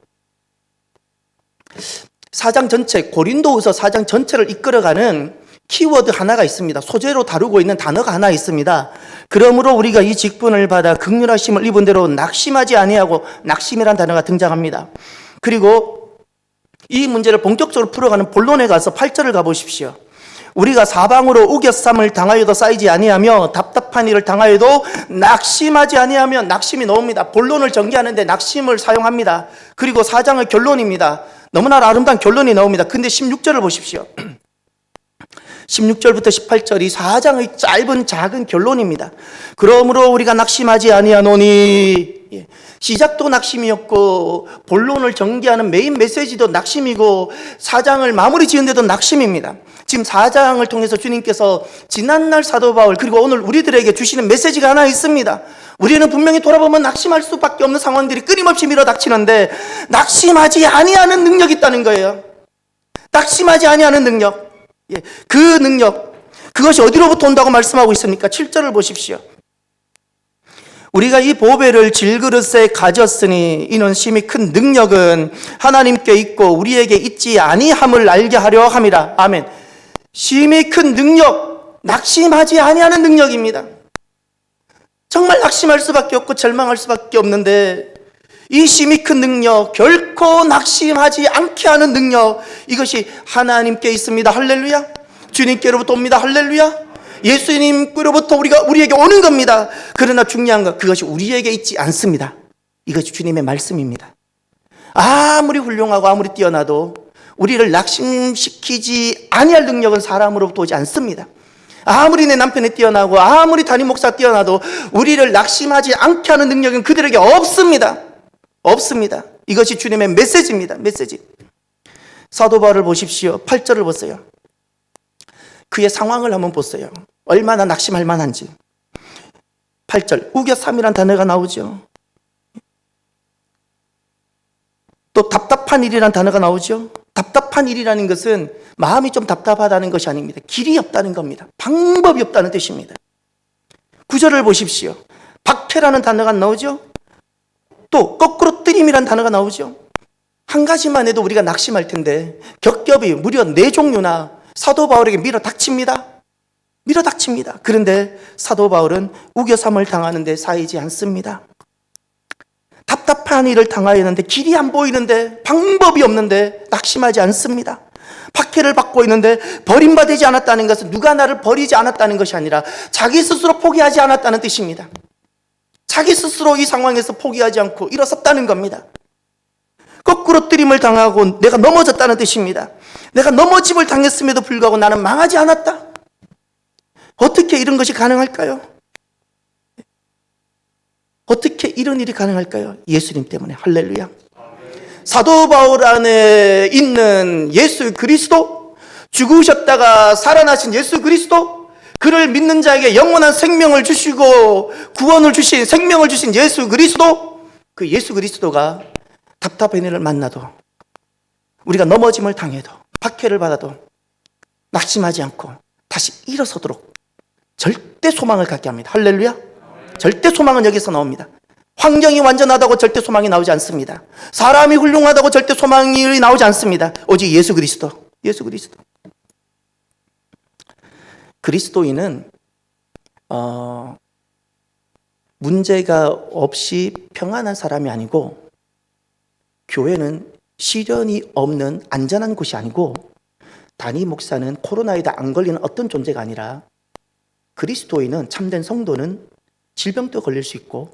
4장 전체, 고린도후서 4장 전체를 이끌어가는 키워드 하나가 있습니다. 소재로 다루고 있는 단어가 하나 있습니다. 그러므로 우리가 이 직분을 받아 긍휼하심을 입은 대로 낙심하지 아니하고 낙심이라는 단어가 등장합니다. 그리고 이 문제를 본격적으로 풀어가는 본론에 가서 8절을 가보십시오. 우리가 사방으로 우겨쌈을 당하여도 쌓이지 아니하며 답답한 일을 당하여도 낙심하지 아니하며 낙심이 나옵니다. 본론을 전개하는데 낙심을 사용합니다. 그리고 4장의 결론입니다. 너무나 아름다운 결론이 나옵니다. 근데 16절을 보십시오. 16절부터 18절이 4장의 짧은 작은 결론입니다. 그러므로 우리가 낙심하지 아니하노니 시작도 낙심이었고 본론을 전개하는 메인 메시지도 낙심이고 4장을 마무리 지은 데도 낙심입니다. 지금 4장을 통해서 주님께서 지난날 사도 바울 그리고 오늘 우리들에게 주시는 메시지가 하나 있습니다. 우리는 분명히 돌아보면 낙심할 수밖에 없는 상황들이 끊임없이 밀어닥치는데 낙심하지 아니하는 능력이 있다는 거예요. 낙심하지 아니하는 능력. 예, 그 능력, 그것이 어디로부터 온다고 말씀하고 있습니까? 7절을 보십시오. 우리가 이 보배를 질그릇에 가졌으니 이는 심히 큰 능력은 하나님께 있고 우리에게 있지 아니함을 알게 하려 함이라. 아멘. 심히 큰 능력, 낙심하지 아니하는 능력입니다. 정말 낙심할 수밖에 없고 절망할 수밖에 없는데 이 심히 큰 능력, 결코 낙심하지 않게 하는 능력, 이것이 하나님께 있습니다. 할렐루야. 주님께로부터 옵니다. 할렐루야. 예수님께로부터 우리에게 오는 겁니다. 그러나 중요한 건 그것이 우리에게 있지 않습니다. 이것이 주님의 말씀입니다. 아무리 훌륭하고 아무리 뛰어나도 우리를 낙심시키지 아니할 능력은 사람으로부터 오지 않습니다. 아무리 내 남편이 뛰어나고 아무리 담임 목사 뛰어나도 우리를 낙심하지 않게 하는 능력은 그들에게 없습니다. 없습니다. 이것이 주님의 메시지입니다. 메시지. 사도 바울을 보십시오. 8절을 보세요. 그의 상황을 한번 보세요. 얼마나 낙심할 만한지. 8절 우겨삼이란 단어가 나오죠. 또 답답한 일이란 단어가 나오죠. 답답한 일이라는 것은 마음이 좀 답답하다는 것이 아닙니다. 길이 없다는 겁니다. 방법이 없다는 뜻입니다. 9절을 보십시오. 박해라는 단어가 나오죠. 또 거꾸로 뜨림이라는 단어가 나오죠. 한 가지만 해도 우리가 낙심할 텐데 겹겹이 무려 4종류나 사도 바울에게 밀어닥칩니다. 밀어닥칩니다. 그런데 사도 바울은 우겨삼을 당하는데 쌓이지 않습니다. 답답한 일을 당하였는데 길이 안 보이는데 방법이 없는데 낙심하지 않습니다. 박해를 받고 있는데 버림받지 않았다는 것은 누가 나를 버리지 않았다는 것이 아니라 자기 스스로 포기하지 않았다는 뜻입니다. 자기 스스로 이 상황에서 포기하지 않고 일어섰다는 겁니다. 거꾸로 뜨림을 당하고 내가 넘어졌다는 뜻입니다. 내가 넘어짐을 당했음에도 불구하고 나는 망하지 않았다. 어떻게 이런 것이 가능할까요? 어떻게 이런 일이 가능할까요? 예수님 때문에. 할렐루야. 사도 바울 안에 있는 예수 그리스도, 죽으셨다가 살아나신 예수 그리스도, 그를 믿는 자에게 영원한 생명을 주시고 구원을 주신, 생명을 주신 예수 그리스도, 그 예수 그리스도가 답답한 일을 만나도, 우리가 넘어짐을 당해도, 박해를 받아도 낙심하지 않고 다시 일어서도록 절대 소망을 갖게 합니다. 할렐루야. 절대 소망은 여기서 나옵니다. 환경이 완전하다고 절대 소망이 나오지 않습니다. 사람이 훌륭하다고 절대 소망이 나오지 않습니다. 오직 예수 그리스도. 예수 그리스도. 그리스도인은 문제가 없이 평안한 사람이 아니고, 교회는 시련이 없는 안전한 곳이 아니고, 담임 목사는 코로나에 안 걸리는 어떤 존재가 아니라, 그리스도인은, 참된 성도는 질병도 걸릴 수 있고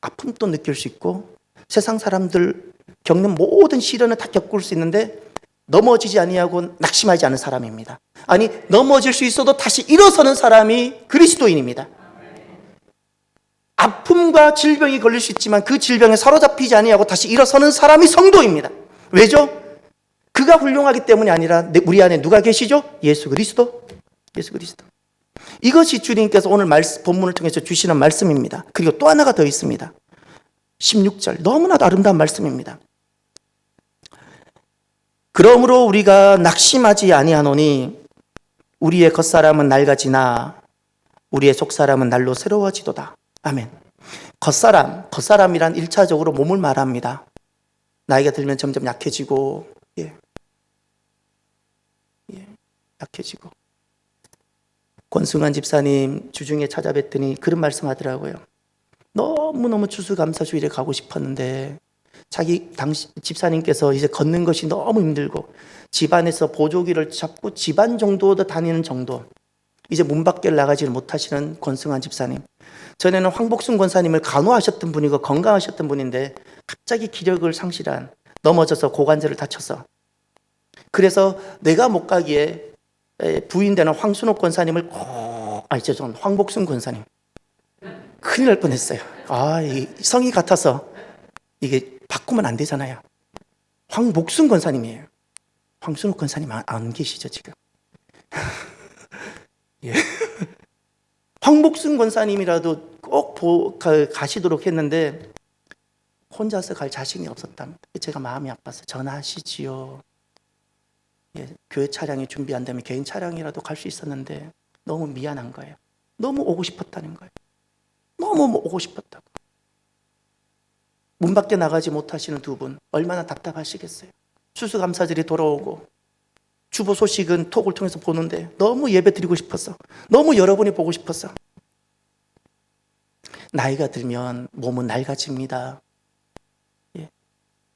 아픔도 느낄 수 있고 세상 사람들 겪는 모든 시련을 다 겪을 수 있는데 넘어지지 아니하고 낙심하지 않은 사람입니다. 아니, 넘어질 수 있어도 다시 일어서는 사람이 그리스도인입니다. 아픔과 질병이 걸릴 수 있지만 그 질병에 사로잡히지 아니하고 다시 일어서는 사람이 성도입니다. 왜죠? 그가 훌륭하기 때문이 아니라 우리 안에 누가 계시죠? 예수 그리스도. 예수 그리스도. 이것이 주님께서 오늘 본문을 통해서 주시는 말씀입니다. 그리고 또 하나가 더 있습니다. 16절, 너무나도 아름다운 말씀입니다. 그러므로 우리가 낙심하지 아니하노니 우리의 겉사람은 낡아지나 우리의 속사람은 날로 새로워지도다. 아멘. 겉사람이란 1차적으로 몸을 말합니다. 나이가 들면 점점 약해지고, 약해지고. 권승환 집사님 주중에 찾아뵀더니 그런 말씀 하더라고요. 너무너무 추수감사주일에 가고 싶었는데 자기 집사님께서 이제 걷는 것이 너무 힘들고 집안에서 보조기를 잡고 집안 정도도 다니는 정도, 이제 문 밖에 나가지를 못하시는 권승환 집사님. 전에는 황복순 권사님을 간호하셨던 분이고 건강하셨던 분인데 갑자기 기력을 상실한, 넘어져서 고관절을 다쳐서, 그래서 내가 못 가기에 부인되는 황순옥 권사님을 황복순 권사님, 큰일 날 뻔했어요. 이 성이 같아서 이게 바꾸면 안 되잖아요. 황복순 권사님이에요. 황순옥 권사님 안 계시죠 지금? 황복순 권사님이라도 꼭 가시도록 했는데 혼자서 갈 자신이 없었답니다. 제가 마음이 아파서 전화하시지요. 예, 교회 차량이 준비 안 되면 개인 차량이라도 갈 수 있었는데 너무 미안한 거예요. 너무 오고 싶었다는 거예요. 너무 오고 싶었다고. 문 밖에 나가지 못하시는 두 분 얼마나 답답하시겠어요. 추수감사절이 돌아오고 주보 소식은 톡을 통해서 보는데 너무 예배 드리고 싶었어. 너무 여러분이 보고 싶었어. 나이가 들면 몸은 낡아집니다. 예.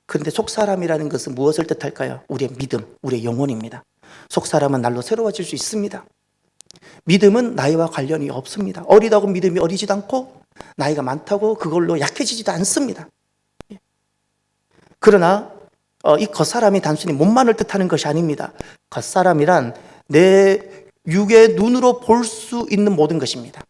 그런데 속사람이라는 것은 무엇을 뜻할까요? 우리의 믿음, 우리의 영혼입니다. 속사람은 날로 새로워질 수 있습니다. 믿음은 나이와 관련이 없습니다. 어리다고 믿음이 어리지도 않고 나이가 많다고 그걸로 약해지지도 않습니다. 예. 그러나 이 겉사람이 단순히 몸만을 뜻하는 것이 아닙니다. 겉사람이란 내 육의 눈으로 볼 수 있는 모든 것입니다.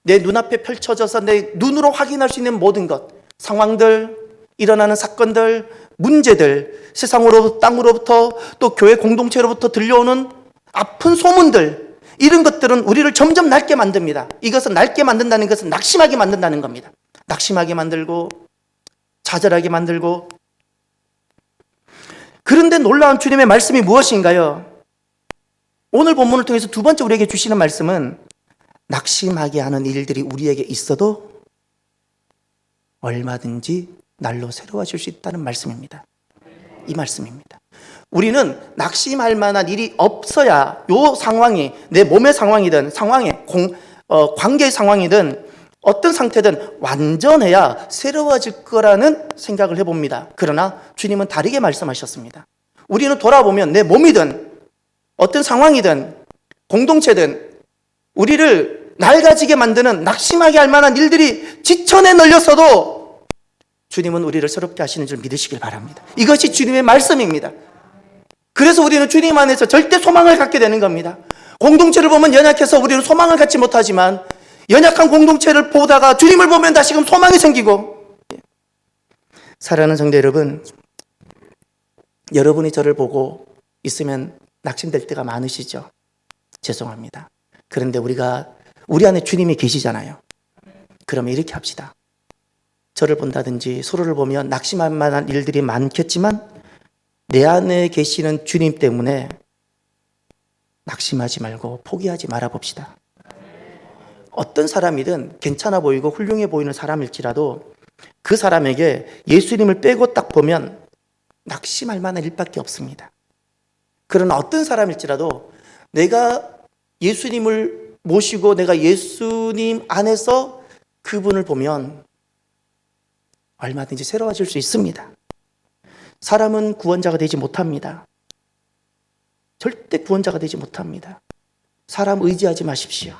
내 눈앞에 펼쳐져서 내 눈으로 확인할 수 있는 모든 것, 상황들, 일어나는 사건들, 문제들, 세상으로부터 땅으로부터 또 교회 공동체로부터 들려오는 아픈 소문들, 이런 것들은 우리를 점점 낡게 만듭니다. 이것은 낡게 만든다는 것은 낙심하게 만든다는 겁니다. 낙심하게 만들고 좌절하게 만들고. 그런데 놀라운 주님의 말씀이 무엇인가요? 오늘 본문을 통해서 두 번째 우리에게 주시는 말씀은 낙심하게 하는 일들이 우리에게 있어도 얼마든지 날로 새로워질 수 있다는 말씀입니다. 이 말씀입니다. 우리는 낙심할 만한 일이 없어야 요 상황이 내 몸의 상황이든 관계의 상황이든 어떤 상태든 완전해야 새로워질 거라는 생각을 해봅니다. 그러나 주님은 다르게 말씀하셨습니다. 우리는 돌아보면 내 몸이든 어떤 상황이든 공동체든 우리를 낡아지게 만드는 낙심하게 할 만한 일들이 지천에 널렸어도 주님은 우리를 새롭게 하시는 줄 믿으시길 바랍니다. 이것이 주님의 말씀입니다. 그래서 우리는 주님 안에서 절대 소망을 갖게 되는 겁니다. 공동체를 보면 연약해서 우리는 소망을 갖지 못하지만 연약한 공동체를 보다가 주님을 보면 다시금 소망이 생기고. 사랑하는 성도 여러분, 여러분이 저를 보고 있으면 낙심될 때가 많으시죠? 죄송합니다. 그런데 우리 안에 주님이 계시잖아요. 그러면 이렇게 합시다. 저를 본다든지 서로를 보면 낙심할 만한 일들이 많겠지만 내 안에 계시는 주님 때문에 낙심하지 말고 포기하지 말아 봅시다. 어떤 사람이든 괜찮아 보이고 훌륭해 보이는 사람일지라도 그 사람에게 예수님을 빼고 딱 보면 낙심할 만한 일밖에 없습니다. 그러나 어떤 사람일지라도 내가 예수님을 모시고 내가 예수님 안에서 그분을 보면 얼마든지 새로워질 수 있습니다. 사람은 구원자가 되지 못합니다. 절대 구원자가 되지 못합니다. 사람 의지하지 마십시오.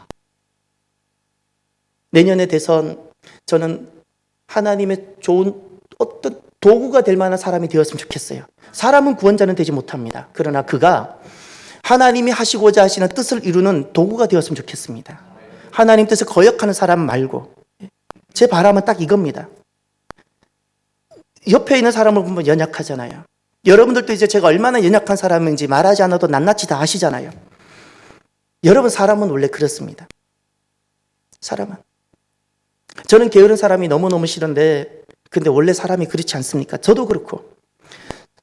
내년의 대선, 저는 하나님의 좋은 어떤 도구가 될 만한 사람이 되었으면 좋겠어요. 사람은 구원자는 되지 못합니다. 그러나 그가 하나님이 하시고자 하시는 뜻을 이루는 도구가 되었으면 좋겠습니다. 하나님 뜻을 거역하는 사람 말고. 제 바람은 딱 이겁니다. 옆에 있는 사람을 보면 연약하잖아요. 여러분들도 이제 제가 얼마나 연약한 사람인지 말하지 않아도 낱낱이 다 아시잖아요. 여러분, 사람은 원래 그렇습니다. 사람은. 저는 게으른 사람이 너무너무 싫은데 근데 원래 사람이 그렇지 않습니까? 저도 그렇고.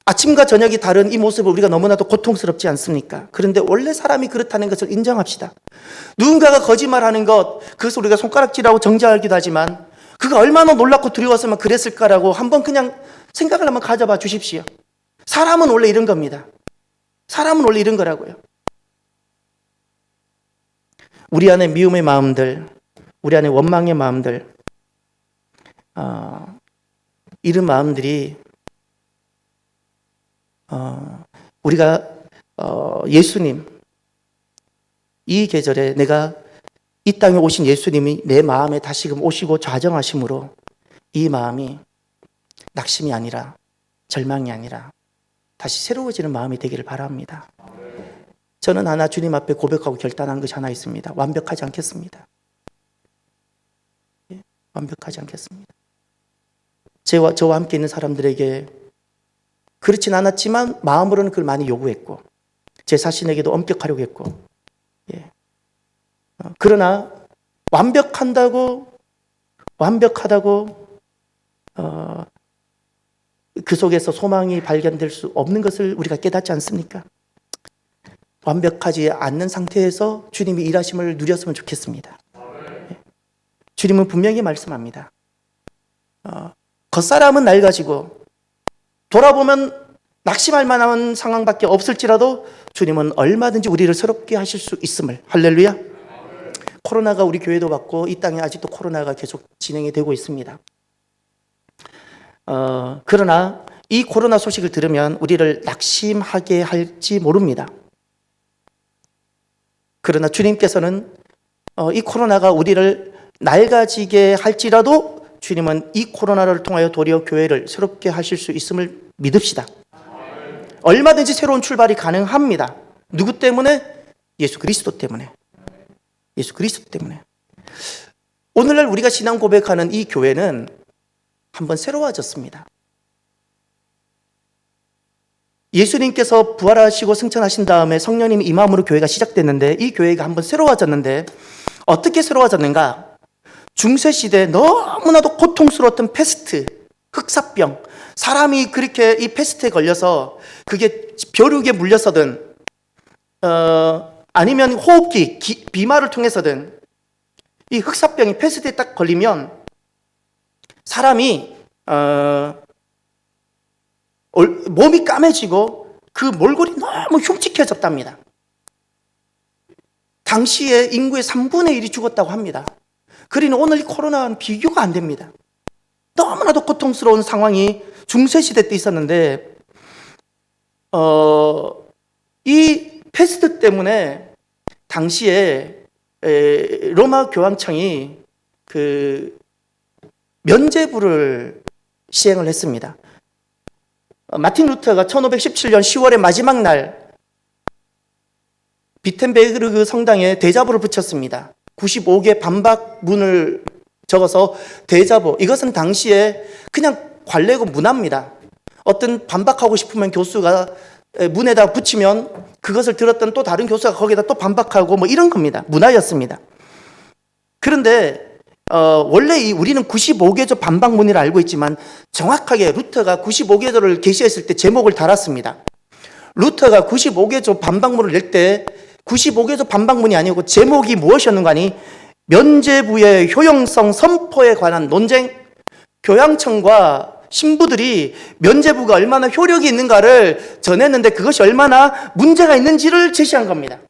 아침과 저녁이 다른 이 모습을 우리가 너무나도 고통스럽지 않습니까? 그런데 원래 사람이 그렇다는 것을 인정합시다. 누군가가 거짓말하는 것, 그것을 우리가 손가락질하고 정죄하기도 하지만 그가 얼마나 놀랍고 두려웠으면 그랬을까라고 한번 그냥 생각을 한번 가져봐 주십시오. 사람은 원래 이런 겁니다. 사람은 원래 이런 거라고요. 우리 안에 미움의 마음들, 우리 안에 원망의 마음들, 이런 마음들이 우리가 예수님, 이 계절에 내가 이 땅에 오신 예수님이 내 마음에 다시금 오시고 좌정하심으로 이 마음이 낙심이 아니라 절망이 아니라 다시 새로워지는 마음이 되기를 바랍니다. 저는 하나 주님 앞에 고백하고 결단한 것이 하나 있습니다. 완벽하지 않겠습니다. 완벽하지 않겠습니다. 저와 함께 있는 사람들에게 그렇진 않았지만 마음으로는 그걸 많이 요구했고 제 자신에게도 엄격하려고 했고 그러나 완벽하다고 그 속에서 소망이 발견될 수 없는 것을 우리가 깨닫지 않습니까? 완벽하지 않는 상태에서 주님이 일하심을 누렸으면 좋겠습니다. 주님은 분명히 말씀합니다. 겉사람은 낡아지고 돌아보면 낙심할 만한 상황밖에 없을지라도 주님은 얼마든지 우리를 새롭게 하실 수 있음을. 할렐루야. 코로나가 우리 교회도 받고 이 땅에 아직도 코로나가 계속 진행이 되고 있습니다. 그러나 이 코로나 소식을 들으면 우리를 낙심하게 할지 모릅니다. 그러나 주님께서는 이 코로나가 우리를 낡아지게 할지라도 주님은 이 코로나를 통하여 도리어 교회를 새롭게 하실 수 있음을 믿읍시다. 얼마든지 새로운 출발이 가능합니다. 누구 때문에? 예수 그리스도 때문에. 예수 그리스도 때문에. 오늘날 우리가 신앙 고백하는 이 교회는 한번 새로워졌습니다. 예수님께서 부활하시고 승천하신 다음에 성령님이 임함으로 교회가 시작됐는데 이 교회가 한번 새로워졌는데 어떻게 새로워졌는가? 중세시대에 너무나도 고통스러웠던 패스트, 흑사병, 사람이 그렇게 이 패스트에 걸려서 그게 벼룩에 물려서든 아니면 호흡기, 비말을 통해서든 이 흑사병이 패스트에 딱 걸리면 사람이 몸이 까매지고 그 몰골이 너무 흉측해졌답니다. 당시에 인구의 3분의 1이 죽었다고 합니다. 그러니 오늘 이 코로나와는 비교가 안 됩니다. 너무나도 고통스러운 상황이 중세시대 때 있었는데 이 패스트 때문에 당시에 로마 교황청이 그 면죄부를 시행을 했습니다. 마틴 루터가 1517년 10월의 마지막 날 비텐베르그 성당에 대자보를 붙였습니다. 95개 반박문을 적어서 대자보, 이것은 당시에 그냥 관례고 문화입니다. 어떤 반박하고 싶으면 교수가 문에다 붙이면 그것을 들었던 또 다른 교수가 거기다 또 반박하고 뭐 이런 겁니다. 문화였습니다. 그런데 원래 우리는 95개조 반박문이라 알고 있지만 정확하게 루터가 95개조를 게시했을 때 제목을 달았습니다. 루터가 95개조 반박문을 낼 때 95개조 반박문이 아니고 제목이 무엇이었는가 하니 면죄부의 효용성 선포에 관한 논쟁, 교황청과 신부들이 면죄부가 얼마나 효력이 있는가를 전했는데 그것이 얼마나 문제가 있는지를 제시한 겁니다.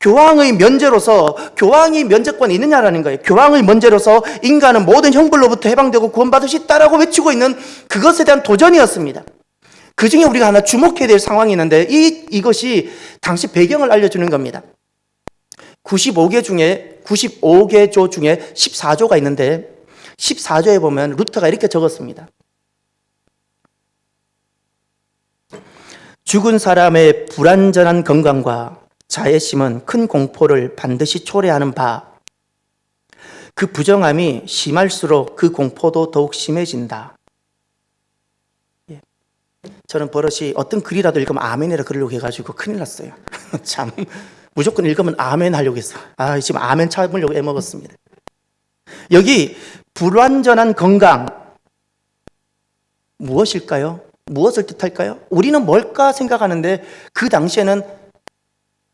교황의 면죄로서 교황이 면죄권이 있느냐라는 거예요. 교황의 면죄로서 인간은 모든 형벌로부터 해방되고 구원받을 수 있다라고 외치고 있는 그것에 대한 도전이었습니다. 그 중에 우리가 하나 주목해야 될 상황이 있는데 이것이 당시 배경을 알려주는 겁니다. 95개조 중에 14조가 있는데 14조에 보면 루터가 이렇게 적었습니다. 죽은 사람의 불완전한 건강과 자애심은 큰 공포를 반드시 초래하는 바, 그 부정함이 심할수록 그 공포도 더욱 심해진다. 저는 버릇이 어떤 글이라도 읽으면 아멘이라 그러려고 해가지고 큰일 났어요. 참 무조건 읽으면 아멘 하려고 했어요. 지금 아멘 참으려고 애먹었습니다. 여기 불완전한 건강 무엇일까요? 무엇을 뜻할까요? 우리는 뭘까 생각하는데 그 당시에는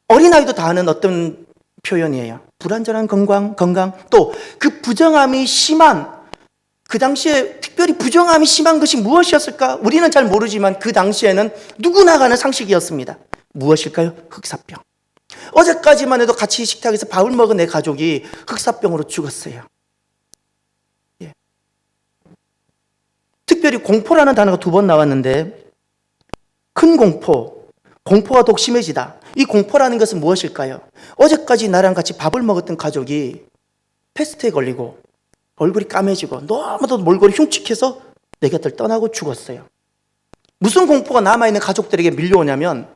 어린아이도 다 아는 어떤 표현이에요. 불완전한 건강, 또 그 부정함이 심한, 그 당시에 특별히 부정함이 심한 것이 무엇이었을까? 우리는 잘 모르지만 그 당시에는 누구나 가는 상식이었습니다. 무엇일까요? 흑사병. 어제까지만 해도 같이 식탁에서 밥을 먹은 내 가족이 흑사병으로 죽었어요. 특별히 공포라는 단어가 2번 나왔는데 큰 공포가 더욱 심해지다. 이 공포라는 것은 무엇일까요? 어제까지 나랑 같이 밥을 먹었던 가족이 패스트에 걸리고 얼굴이 까매지고 너무도 몰골이 흉측해서 내 곁을 떠나고 죽었어요. 무슨 공포가 남아있는 가족들에게 밀려오냐면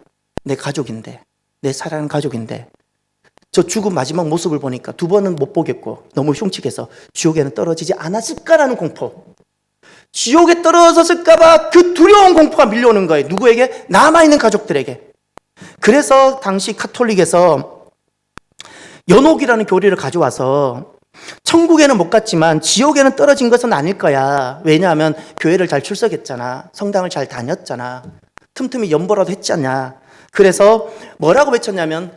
내 가족인데, 내 사랑하는 가족인데 저 죽은 마지막 모습을 보니까 2번은 못 보겠고 너무 흉측해서 지옥에는 떨어지지 않았을까라는 공포, 지옥에 떨어졌을까봐 그 두려운 공포가 밀려오는 거예요. 누구에게? 남아있는 가족들에게. 그래서 당시 카톨릭에서 연옥이라는 교리를 가져와서 천국에는 못 갔지만 지옥에는 떨어진 것은 아닐 거야. 왜냐하면 교회를 잘 출석했잖아. 성당을 잘 다녔잖아. 틈틈이 연보라도 했잖아. 그래서 뭐라고 외쳤냐면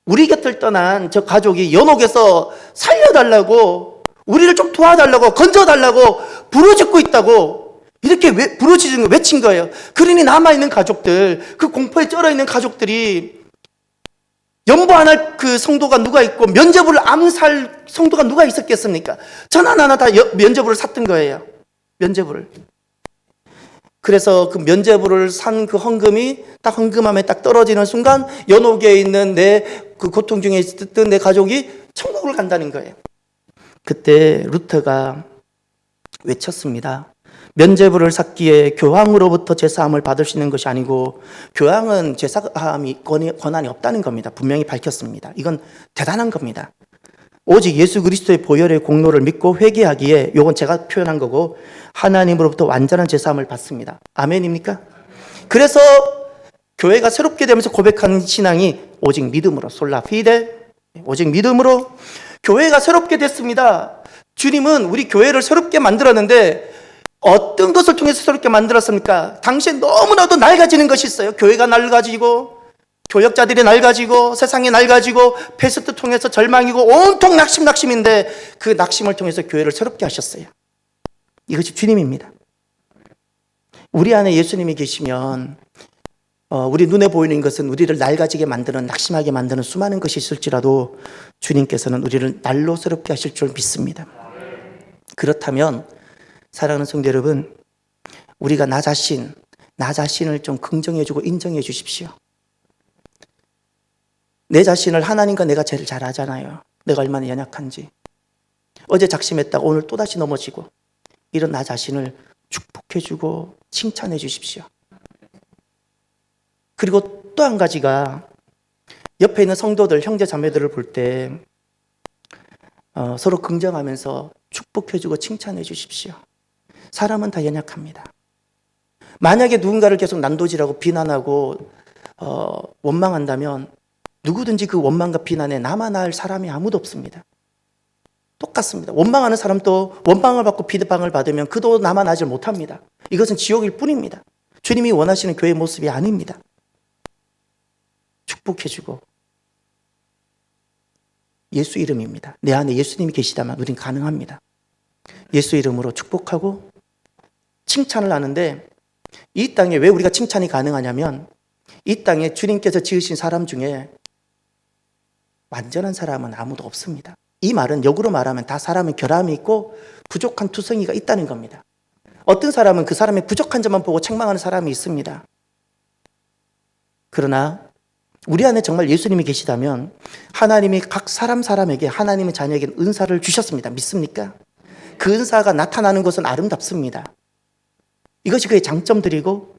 우리 곁을 떠난 저 가족이 연옥에서 살려달라고, 우리를 좀 도와달라고, 건져달라고 부르짖고 있다고 이렇게 외친 거예요. 그러니 남아있는 가족들, 그 공포에 쩔어있는 가족들이 연보 안 할 그 성도가 누가 있고 면죄부를 안 살 성도가 누가 있었겠습니까? 전 하나하나 다 면죄부를 샀던 거예요. 면죄부를. 그래서 그 면죄부를 산 그 헌금이 딱 헌금함에 딱 떨어지는 순간 연옥에 있는 내 그 고통 중에 있었던 내 가족이 천국을 간다는 거예요. 그때 루터가 외쳤습니다. 면죄부를 샀기에 교황으로부터 제사함을 받을 수 있는 것이 아니고 교황은 제사함이 권한이 없다는 겁니다. 분명히 밝혔습니다. 이건 대단한 겁니다. 오직 예수 그리스도의 보혈의 공로를 믿고 회개하기에, 이건 제가 표현한 거고, 하나님으로부터 완전한 제사함을 받습니다. 아멘입니까? 그래서 교회가 새롭게 되면서 고백하는 신앙이 오직 믿음으로, 솔라 피데, 오직 믿음으로 교회가 새롭게 됐습니다. 주님은 우리 교회를 새롭게 만들었는데 어떤 것을 통해서 새롭게 만들었습니까? 당시에 너무나도 낡아지는 것이 있어요. 교회가 낡아지고, 교역자들이 낡아지고, 세상이 낡아지고, 패스트 통해서 절망이고, 온통 낙심인데 그 낙심을 통해서 교회를 새롭게 하셨어요. 이것이 주님입니다. 우리 안에 예수님이 계시면 우리 눈에 보이는 것은 우리를 낡아지게 만드는, 낙심하게 만드는 수많은 것이 있을지라도 주님께서는 우리를 날로 새롭게 하실 줄 믿습니다. 그렇다면 사랑하는 성도 여러분, 우리가 나 자신을 좀 긍정해주고 인정해 주십시오. 내 자신을 하나님과 내가 제일 잘 아잖아요. 내가 얼마나 연약한지. 어제 작심했다가 오늘 또다시 넘어지고, 이런 나 자신을 축복해주고 칭찬해 주십시오. 그리고 또 한 가지가, 옆에 있는 성도들, 형제 자매들을 볼 때 서로 긍정하면서 축복해주고 칭찬해 주십시오. 사람은 다 연약합니다. 만약에 누군가를 계속 난도질하고 비난하고 원망한다면 누구든지 그 원망과 비난에 남아날 사람이 아무도 없습니다. 똑같습니다. 원망하는 사람도 원망을 받고 비방을 받으면 그도 남아나질 못합니다. 이것은 지옥일 뿐입니다. 주님이 원하시는 교회의 모습이 아닙니다. 축복해주고, 예수 이름입니다. 내 안에 예수님이 계시다면 우린 가능합니다. 예수 이름으로 축복하고 칭찬을 하는데, 이 땅에 왜 우리가 칭찬이 가능하냐면, 이 땅에 주님께서 지으신 사람 중에 완전한 사람은 아무도 없습니다. 이 말은 역으로 말하면 다 사람은 결함이 있고 부족한 투성이가 있다는 겁니다. 어떤 사람은 그 사람의 부족한 점만 보고 책망하는 사람이 있습니다. 그러나 우리 안에 정말 예수님이 계시다면 하나님이 각 사람에게, 하나님의 자녀에게 은사를 주셨습니다. 믿습니까? 그 은사가 나타나는 것은 아름답습니다. 이것이 그의 장점들이고,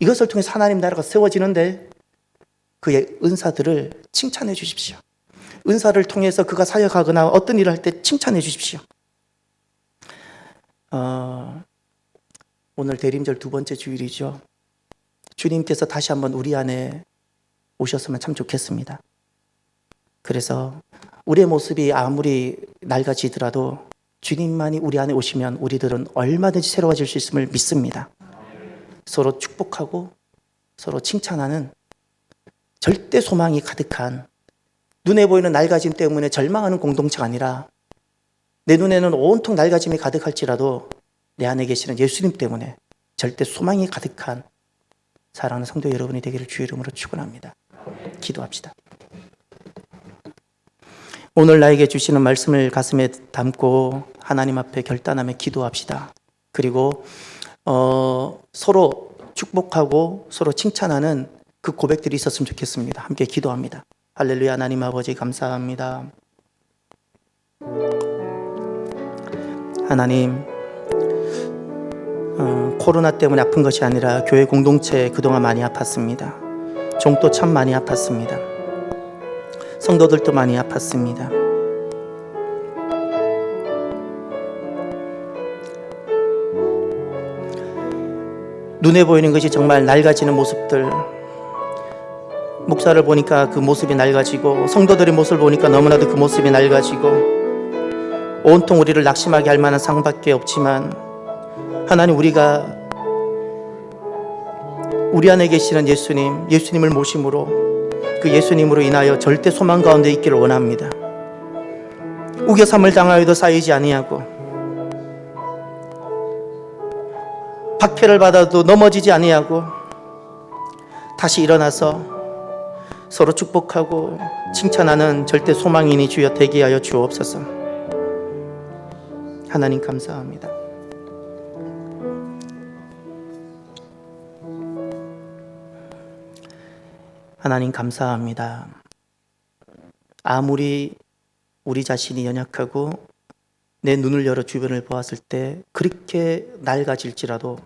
이것을 통해서 하나님 나라가 세워지는데 그의 은사들을 칭찬해 주십시오. 은사를 통해서 그가 사역하거나 어떤 일을 할 때 칭찬해 주십시오. 오늘 대림절 두 번째 주일이죠. 주님께서 다시 한번 우리 안에 오셨으면 참 좋겠습니다. 그래서 우리의 모습이 아무리 낡아지더라도 주님만이 우리 안에 오시면 우리들은 얼마든지 새로워질 수 있음을 믿습니다. 서로 축복하고 서로 칭찬하는, 절대 소망이 가득한, 눈에 보이는 낡아짐 때문에 절망하는 공동체가 아니라, 내 눈에는 온통 낡아짐이 가득할지라도 내 안에 계시는 예수님 때문에 절대 소망이 가득한 사랑하는 성도 여러분이 되기를 주의 이름으로 축원합니다. 기도합시다. 오늘 나에게 주시는 말씀을 가슴에 담고 하나님 앞에 결단하며 기도합시다. 그리고 서로 축복하고 서로 칭찬하는 그 고백들이 있었으면 좋겠습니다. 함께 기도합니다. 할렐루야. 하나님 아버지 감사합니다. 하나님, 코로나 때문에 아픈 것이 아니라 교회 공동체 그동안 많이 아팠습니다. 종도 참 많이 아팠습니다. 성도들도 많이 아팠습니다. 눈에 보이는 것이 정말 낡아지는 모습들, 목사를 보니까 그 모습이 낡아지고 성도들의 모습을 보니까 너무나도 그 모습이 낡아지고 온통 우리를 낙심하게 할 만한 상황밖에 없지만 하나님, 우리가 우리 안에 계시는 예수님을 모심으로 그 예수님으로 인하여 절대 소망 가운데 있기를 원합니다. 우겨삼을 당하여도 쌓이지 아니하고 박해를 받아도 넘어지지 아니하고 다시 일어나서 서로 축복하고 칭찬하는 절대 소망인이 주여 되게 하여 주옵소서. 하나님 감사합니다. 하나님 감사합니다. 아무리 우리 자신이 연약하고 내 눈을 열어 주변을 보았을 때 그렇게 낡아질지라도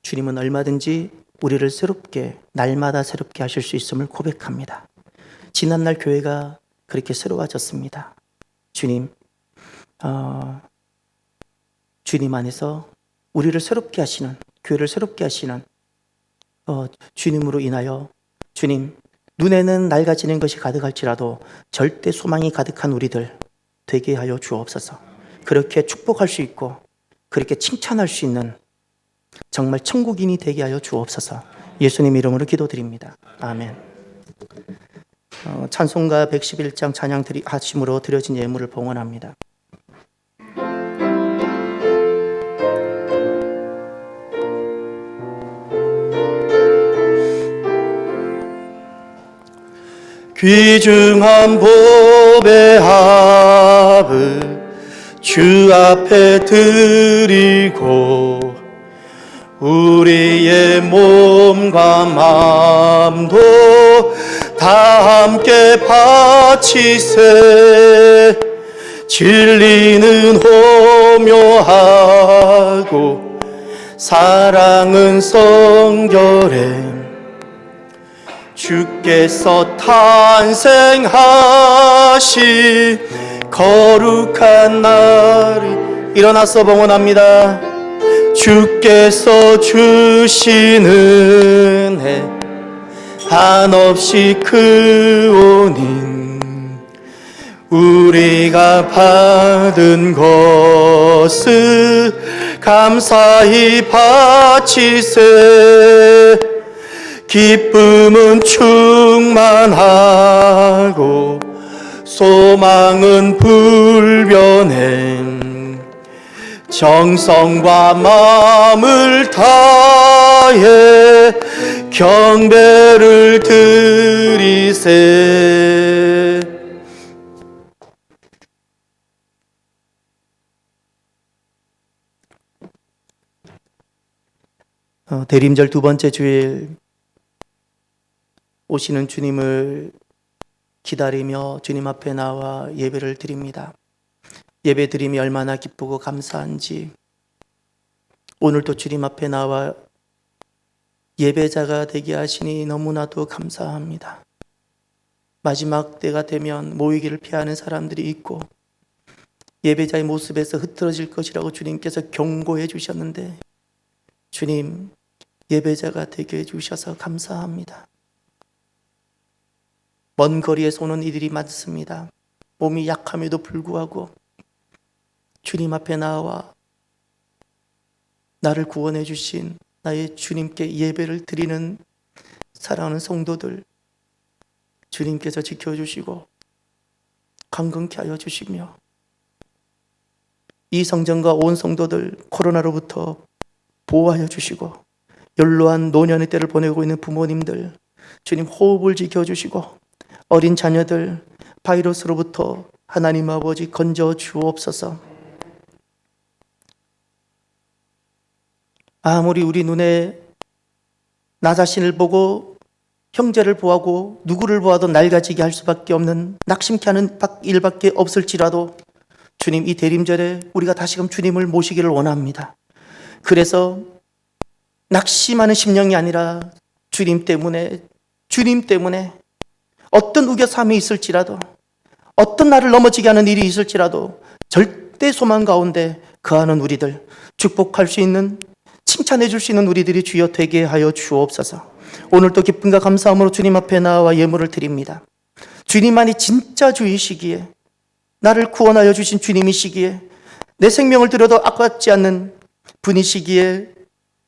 주님은 얼마든지 우리를 새롭게, 날마다 새롭게 하실 수 있음을 고백합니다. 지난날 교회가 그렇게 새로워졌습니다. 주님 안에서 우리를 새롭게 하시는, 교회를 새롭게 하시는 주님으로 인하여 주님, 눈에는 낡아지는 것이 가득할지라도 절대 소망이 가득한 우리들 되게 하여 주옵소서. 그렇게 축복할 수 있고 그렇게 칭찬할 수 있는 정말 천국인이 되게 하여 주옵소서. 예수님 이름으로 기도드립니다. 아멘. 찬송가 111장 찬양 하심으로 드려진 예물을 봉헌합니다. 귀중한 보배 합을 주 앞에 드리고 우리의 몸과 마음도 다 함께 바치세. 진리는 호묘하고 사랑은 성결해. 주께서 탄생하신 거룩한 날이 일어나서 봉헌합니다. 주께서 주신 은혜 한없이 크오니 우리가 받은 것을 감사히 바치세. 기쁨은 충만하고 소망은 불변해. 정성과 마음을 다해 경배를 드리세. 대림절 두 번째 주일 오시는 주님을 기다리며 주님 앞에 나와 예배를 드립니다. 예배 드림이 얼마나 기쁘고 감사한지 오늘도 주님 앞에 나와 예배자가 되게 하시니 너무나도 감사합니다. 마지막 때가 되면 모이기를 피하는 사람들이 있고 예배자의 모습에서 흐트러질 것이라고 주님께서 경고해 주셨는데 주님, 예배자가 되게 해주셔서 감사합니다. 먼 거리에서 오는 이들이 많습니다. 몸이 약함에도 불구하고 주님 앞에 나와 나를 구원해 주신 나의 주님께 예배를 드리는 사랑하는 성도들, 주님께서 지켜주시고 강건케 하여 주시며 이 성전과 온 성도들 코로나로부터 보호하여 주시고 연로한 노년의 때를 보내고 있는 부모님들 주님 호흡을 지켜주시고 어린 자녀들 바이러스로부터 하나님 아버지 건져 주옵소서. 아무리 우리 눈에 나 자신을 보고 형제를 보아고 누구를 보아도 낡아지게 할 수밖에 없는 낙심케 하는 일밖에 없을지라도 주님, 이 대림절에 우리가 다시금 주님을 모시기를 원합니다. 그래서 낙심하는 심령이 아니라 주님 때문에 어떤 우겨삼이 있을지라도 어떤 나를 넘어지게 하는 일이 있을지라도 절대 소망 가운데 거하는 우리들, 축복할 수 있는, 칭찬해 줄 수 있는 우리들이 주여 되게 하여 주옵소서. 오늘도 기쁨과 감사함으로 주님 앞에 나와 예물을 드립니다. 주님만이 진짜 주이시기에, 나를 구원하여 주신 주님이시기에, 내 생명을 들여도 아깝지 않는 분이시기에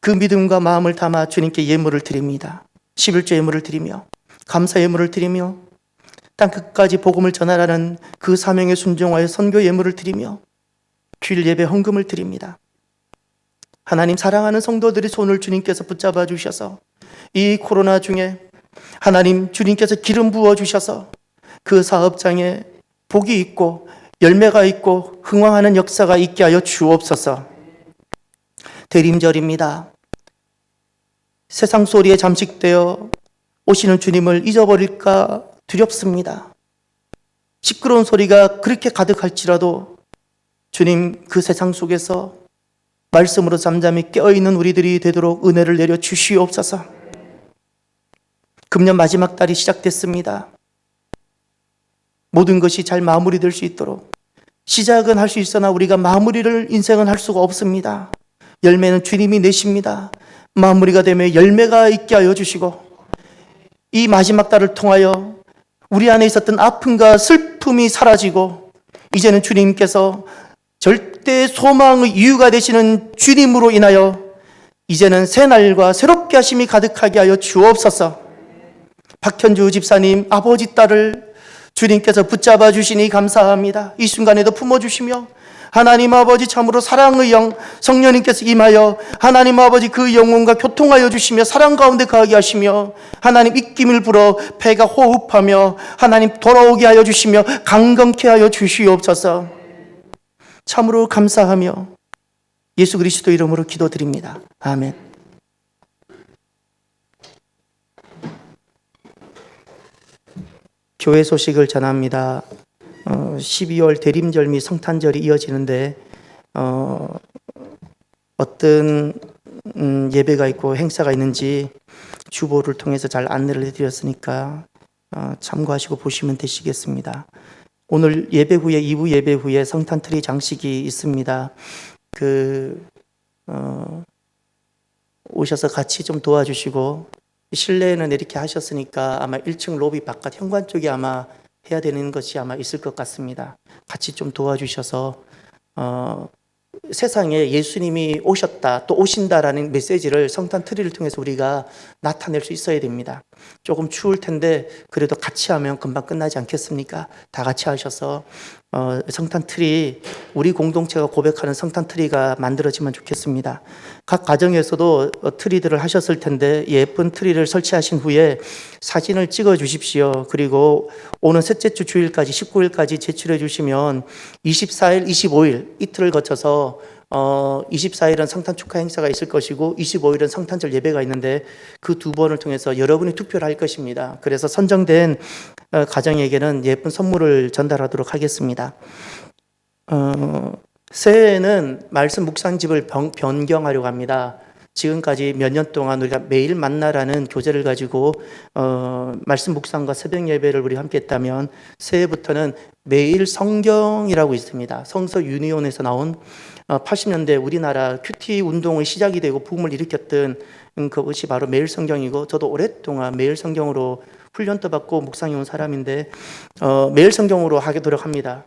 그 믿음과 마음을 담아 주님께 예물을 드립니다. 11조 예물을 드리며 감사 예물을 드리며 땅 끝까지 복음을 전하라는 그 사명에 순종하여 선교 예물을 드리며 주일 예배 헌금을 드립니다. 하나님, 사랑하는 성도들의 손을 주님께서 붙잡아 주셔서 이 코로나 중에 하나님 주님께서 기름 부어 주셔서 그 사업장에 복이 있고 열매가 있고 흥왕하는 역사가 있게 하여 주옵소서. 대림절입니다. 세상 소리에 잠식되어 오시는 주님을 잊어버릴까 두렵습니다. 시끄러운 소리가 그렇게 가득할지라도 주님, 그 세상 속에서 말씀으로 잠잠히 깨어있는 우리들이 되도록 은혜를 내려 주시옵소서. 금년 마지막 달이 시작됐습니다. 모든 것이 잘 마무리될 수 있도록, 시작은 할 수 있으나 우리가 마무리를 인생은 할 수가 없습니다. 열매는 주님이 내십니다. 마무리가 되면 열매가 있게 하여 주시고, 이 마지막 달을 통하여 우리 안에 있었던 아픔과 슬픔이 사라지고, 이제는 주님께서 절대 소망의 이유가 되시는 주님으로 인하여 이제는 새날과 새롭게 하심이 가득하게 하여 주옵소서. 박현주 집사님 아버지 딸을 주님께서 붙잡아 주시니 감사합니다. 이 순간에도 품어주시며 하나님 아버지 참으로 사랑의 영 성령님께서 임하여 하나님 아버지 그 영혼과 교통하여 주시며 사랑 가운데 거하게 하시며 하나님 입김을 불어 배가 호흡하며 하나님 돌아오게 하여 주시며 강건케 하여 주시옵소서. 참으로 감사하며 예수 그리스도 이름으로 기도드립니다. 아멘. 교회 소식을 전합니다. 12월 대림절 및 성탄절이 이어지는데 어떤 예배가 있고 행사가 있는지 주보를 통해서 잘 안내를 해드렸으니까 참고하시고 보시면 되시겠습니다. 오늘 예배 후에 2부 예배 후에 성탄 트리 장식이 있습니다. 오셔서 같이 좀 도와주시고, 실내에는 이렇게 하셨으니까 아마 1층 로비 바깥 현관 쪽에 아마 해야 되는 것이 아마 있을 것 같습니다. 같이 좀 도와주셔서 세상에 예수님이 오셨다 또 오신다라는 메시지를 성탄 트리를 통해서 우리가 나타낼 수 있어야 됩니다. 조금 추울 텐데 그래도 같이 하면 금방 끝나지 않겠습니까? 다 같이 하셔서 성탄 트리, 우리 공동체가 고백하는 성탄 트리가 만들어지면 좋겠습니다. 각 가정에서도 트리들을 하셨을 텐데 예쁜 트리를 설치하신 후에 사진을 찍어 주십시오. 그리고 오는 셋째 주 주일까지 19일까지 제출해 주시면 24일, 25일 이틀을 거쳐서 24일은 성탄 축하 행사가 있을 것이고 25일은 성탄절 예배가 있는데 그 두 번을 통해서 여러분이 투표를 할 것입니다. 그래서 선정된 가정에게는 예쁜 선물을 전달하도록 하겠습니다. 새해에는 말씀 묵상집을 변경하려고 합니다. 지금까지 몇 년 동안 우리가 매일 만나라는 교재를 가지고 말씀 묵상과 새벽 예배를 우리 함께 했다면 새해부터는 매일 성경이라고 있습니다. 성서 유니온에서 나온 80년대 우리나라 큐티 운동의 시작이 되고 붐을 일으켰던 그것이 바로 매일 성경이고, 저도 오랫동안 매일 성경으로 훈련도 받고 묵상해 온 사람인데 매일 성경으로 하도록 합니다.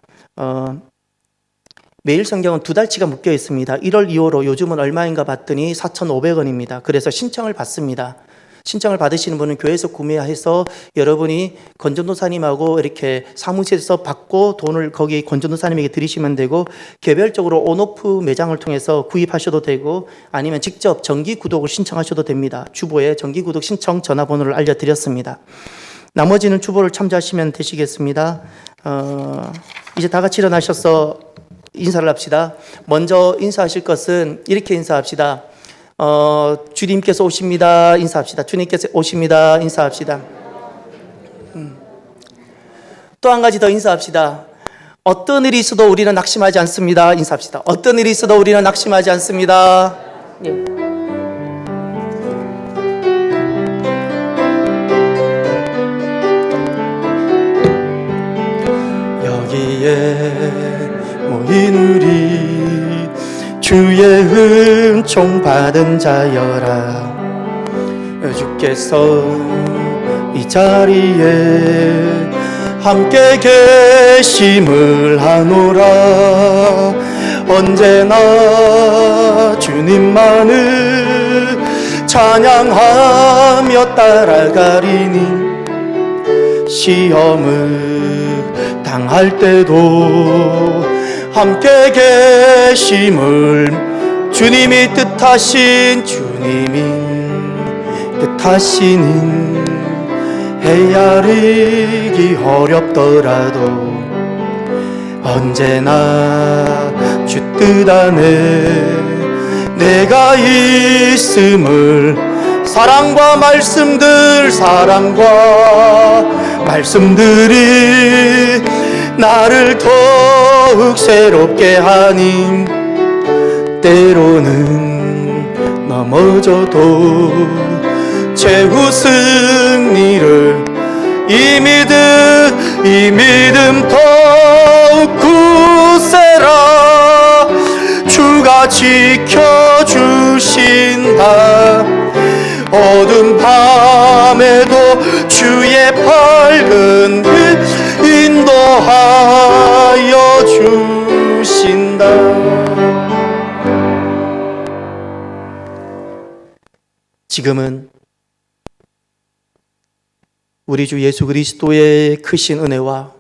매일 성경은 2달치가 묶여 있습니다. 1월, 2월로 요즘은 얼마인가 봤더니 4,500원입니다. 그래서 신청을 받습니다. 신청을 받으시는 분은 교회에서 구매해서 여러분이 권전도사님하고 이렇게 사무실에서 받고 돈을 거기 권전도사님에게 드리시면 되고, 개별적으로 온오프 매장을 통해서 구입하셔도 되고 아니면 직접 정기 구독을 신청하셔도 됩니다. 주보에 정기 구독 신청 전화번호를 알려드렸습니다. 나머지는 주보를 참조하시면 되시겠습니다. 이제 다 같이 일어나셔서 인사를 합시다. 먼저 인사하실 것은 이렇게 인사합시다. 주님께서 오십니다. 인사합시다. 주님께서 오십니다. 인사합시다. 또 한 가지 더 인사합시다. 어떤 일이 있어도 우리는 낙심하지 않습니다. 인사합시다. 어떤 일이 있어도 우리는 낙심하지 않습니다. 예. 여기에 모인 우리 주의 은총 받은 자여라. 주께서 이 자리에 함께 계심을 하노라. 언제나 주님만을 찬양하며 따라가리니 시험을 당할 때도 함께 계심을 주님이 뜻하시는 헤아리기 어렵더라도 언제나 주 뜻 안에 내가 있음을 사랑과 말씀들이 나를 더욱 새롭게 하니 때로는 넘어져도 최후 승리를 이 믿음 더욱 굳세라. 주가 지켜주신다. 어두운 밤에도 주의 밝은 빛 인도하여 주신다. 지금은 우리 주 예수 그리스도의 크신 은혜와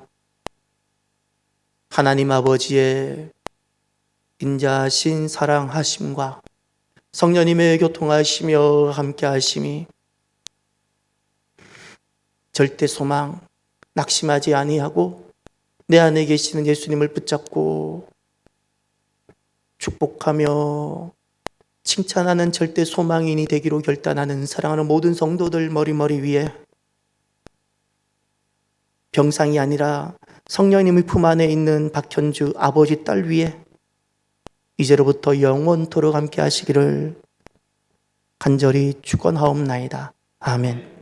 하나님 아버지의 인자하신 사랑하심과 성령님의 교통하시며 함께하심이 절대 소망 낙심하지 아니하고 내 안에 계시는 예수님을 붙잡고 축복하며 칭찬하는 절대 소망인이 되기로 결단하는 사랑하는 모든 성도들 머리 위에 병상이 아니라 성령님의 품 안에 있는 박현주 아버지 딸 위에 이제로부터 영원토록 함께 하시기를 간절히 축원하옵나이다. 아멘.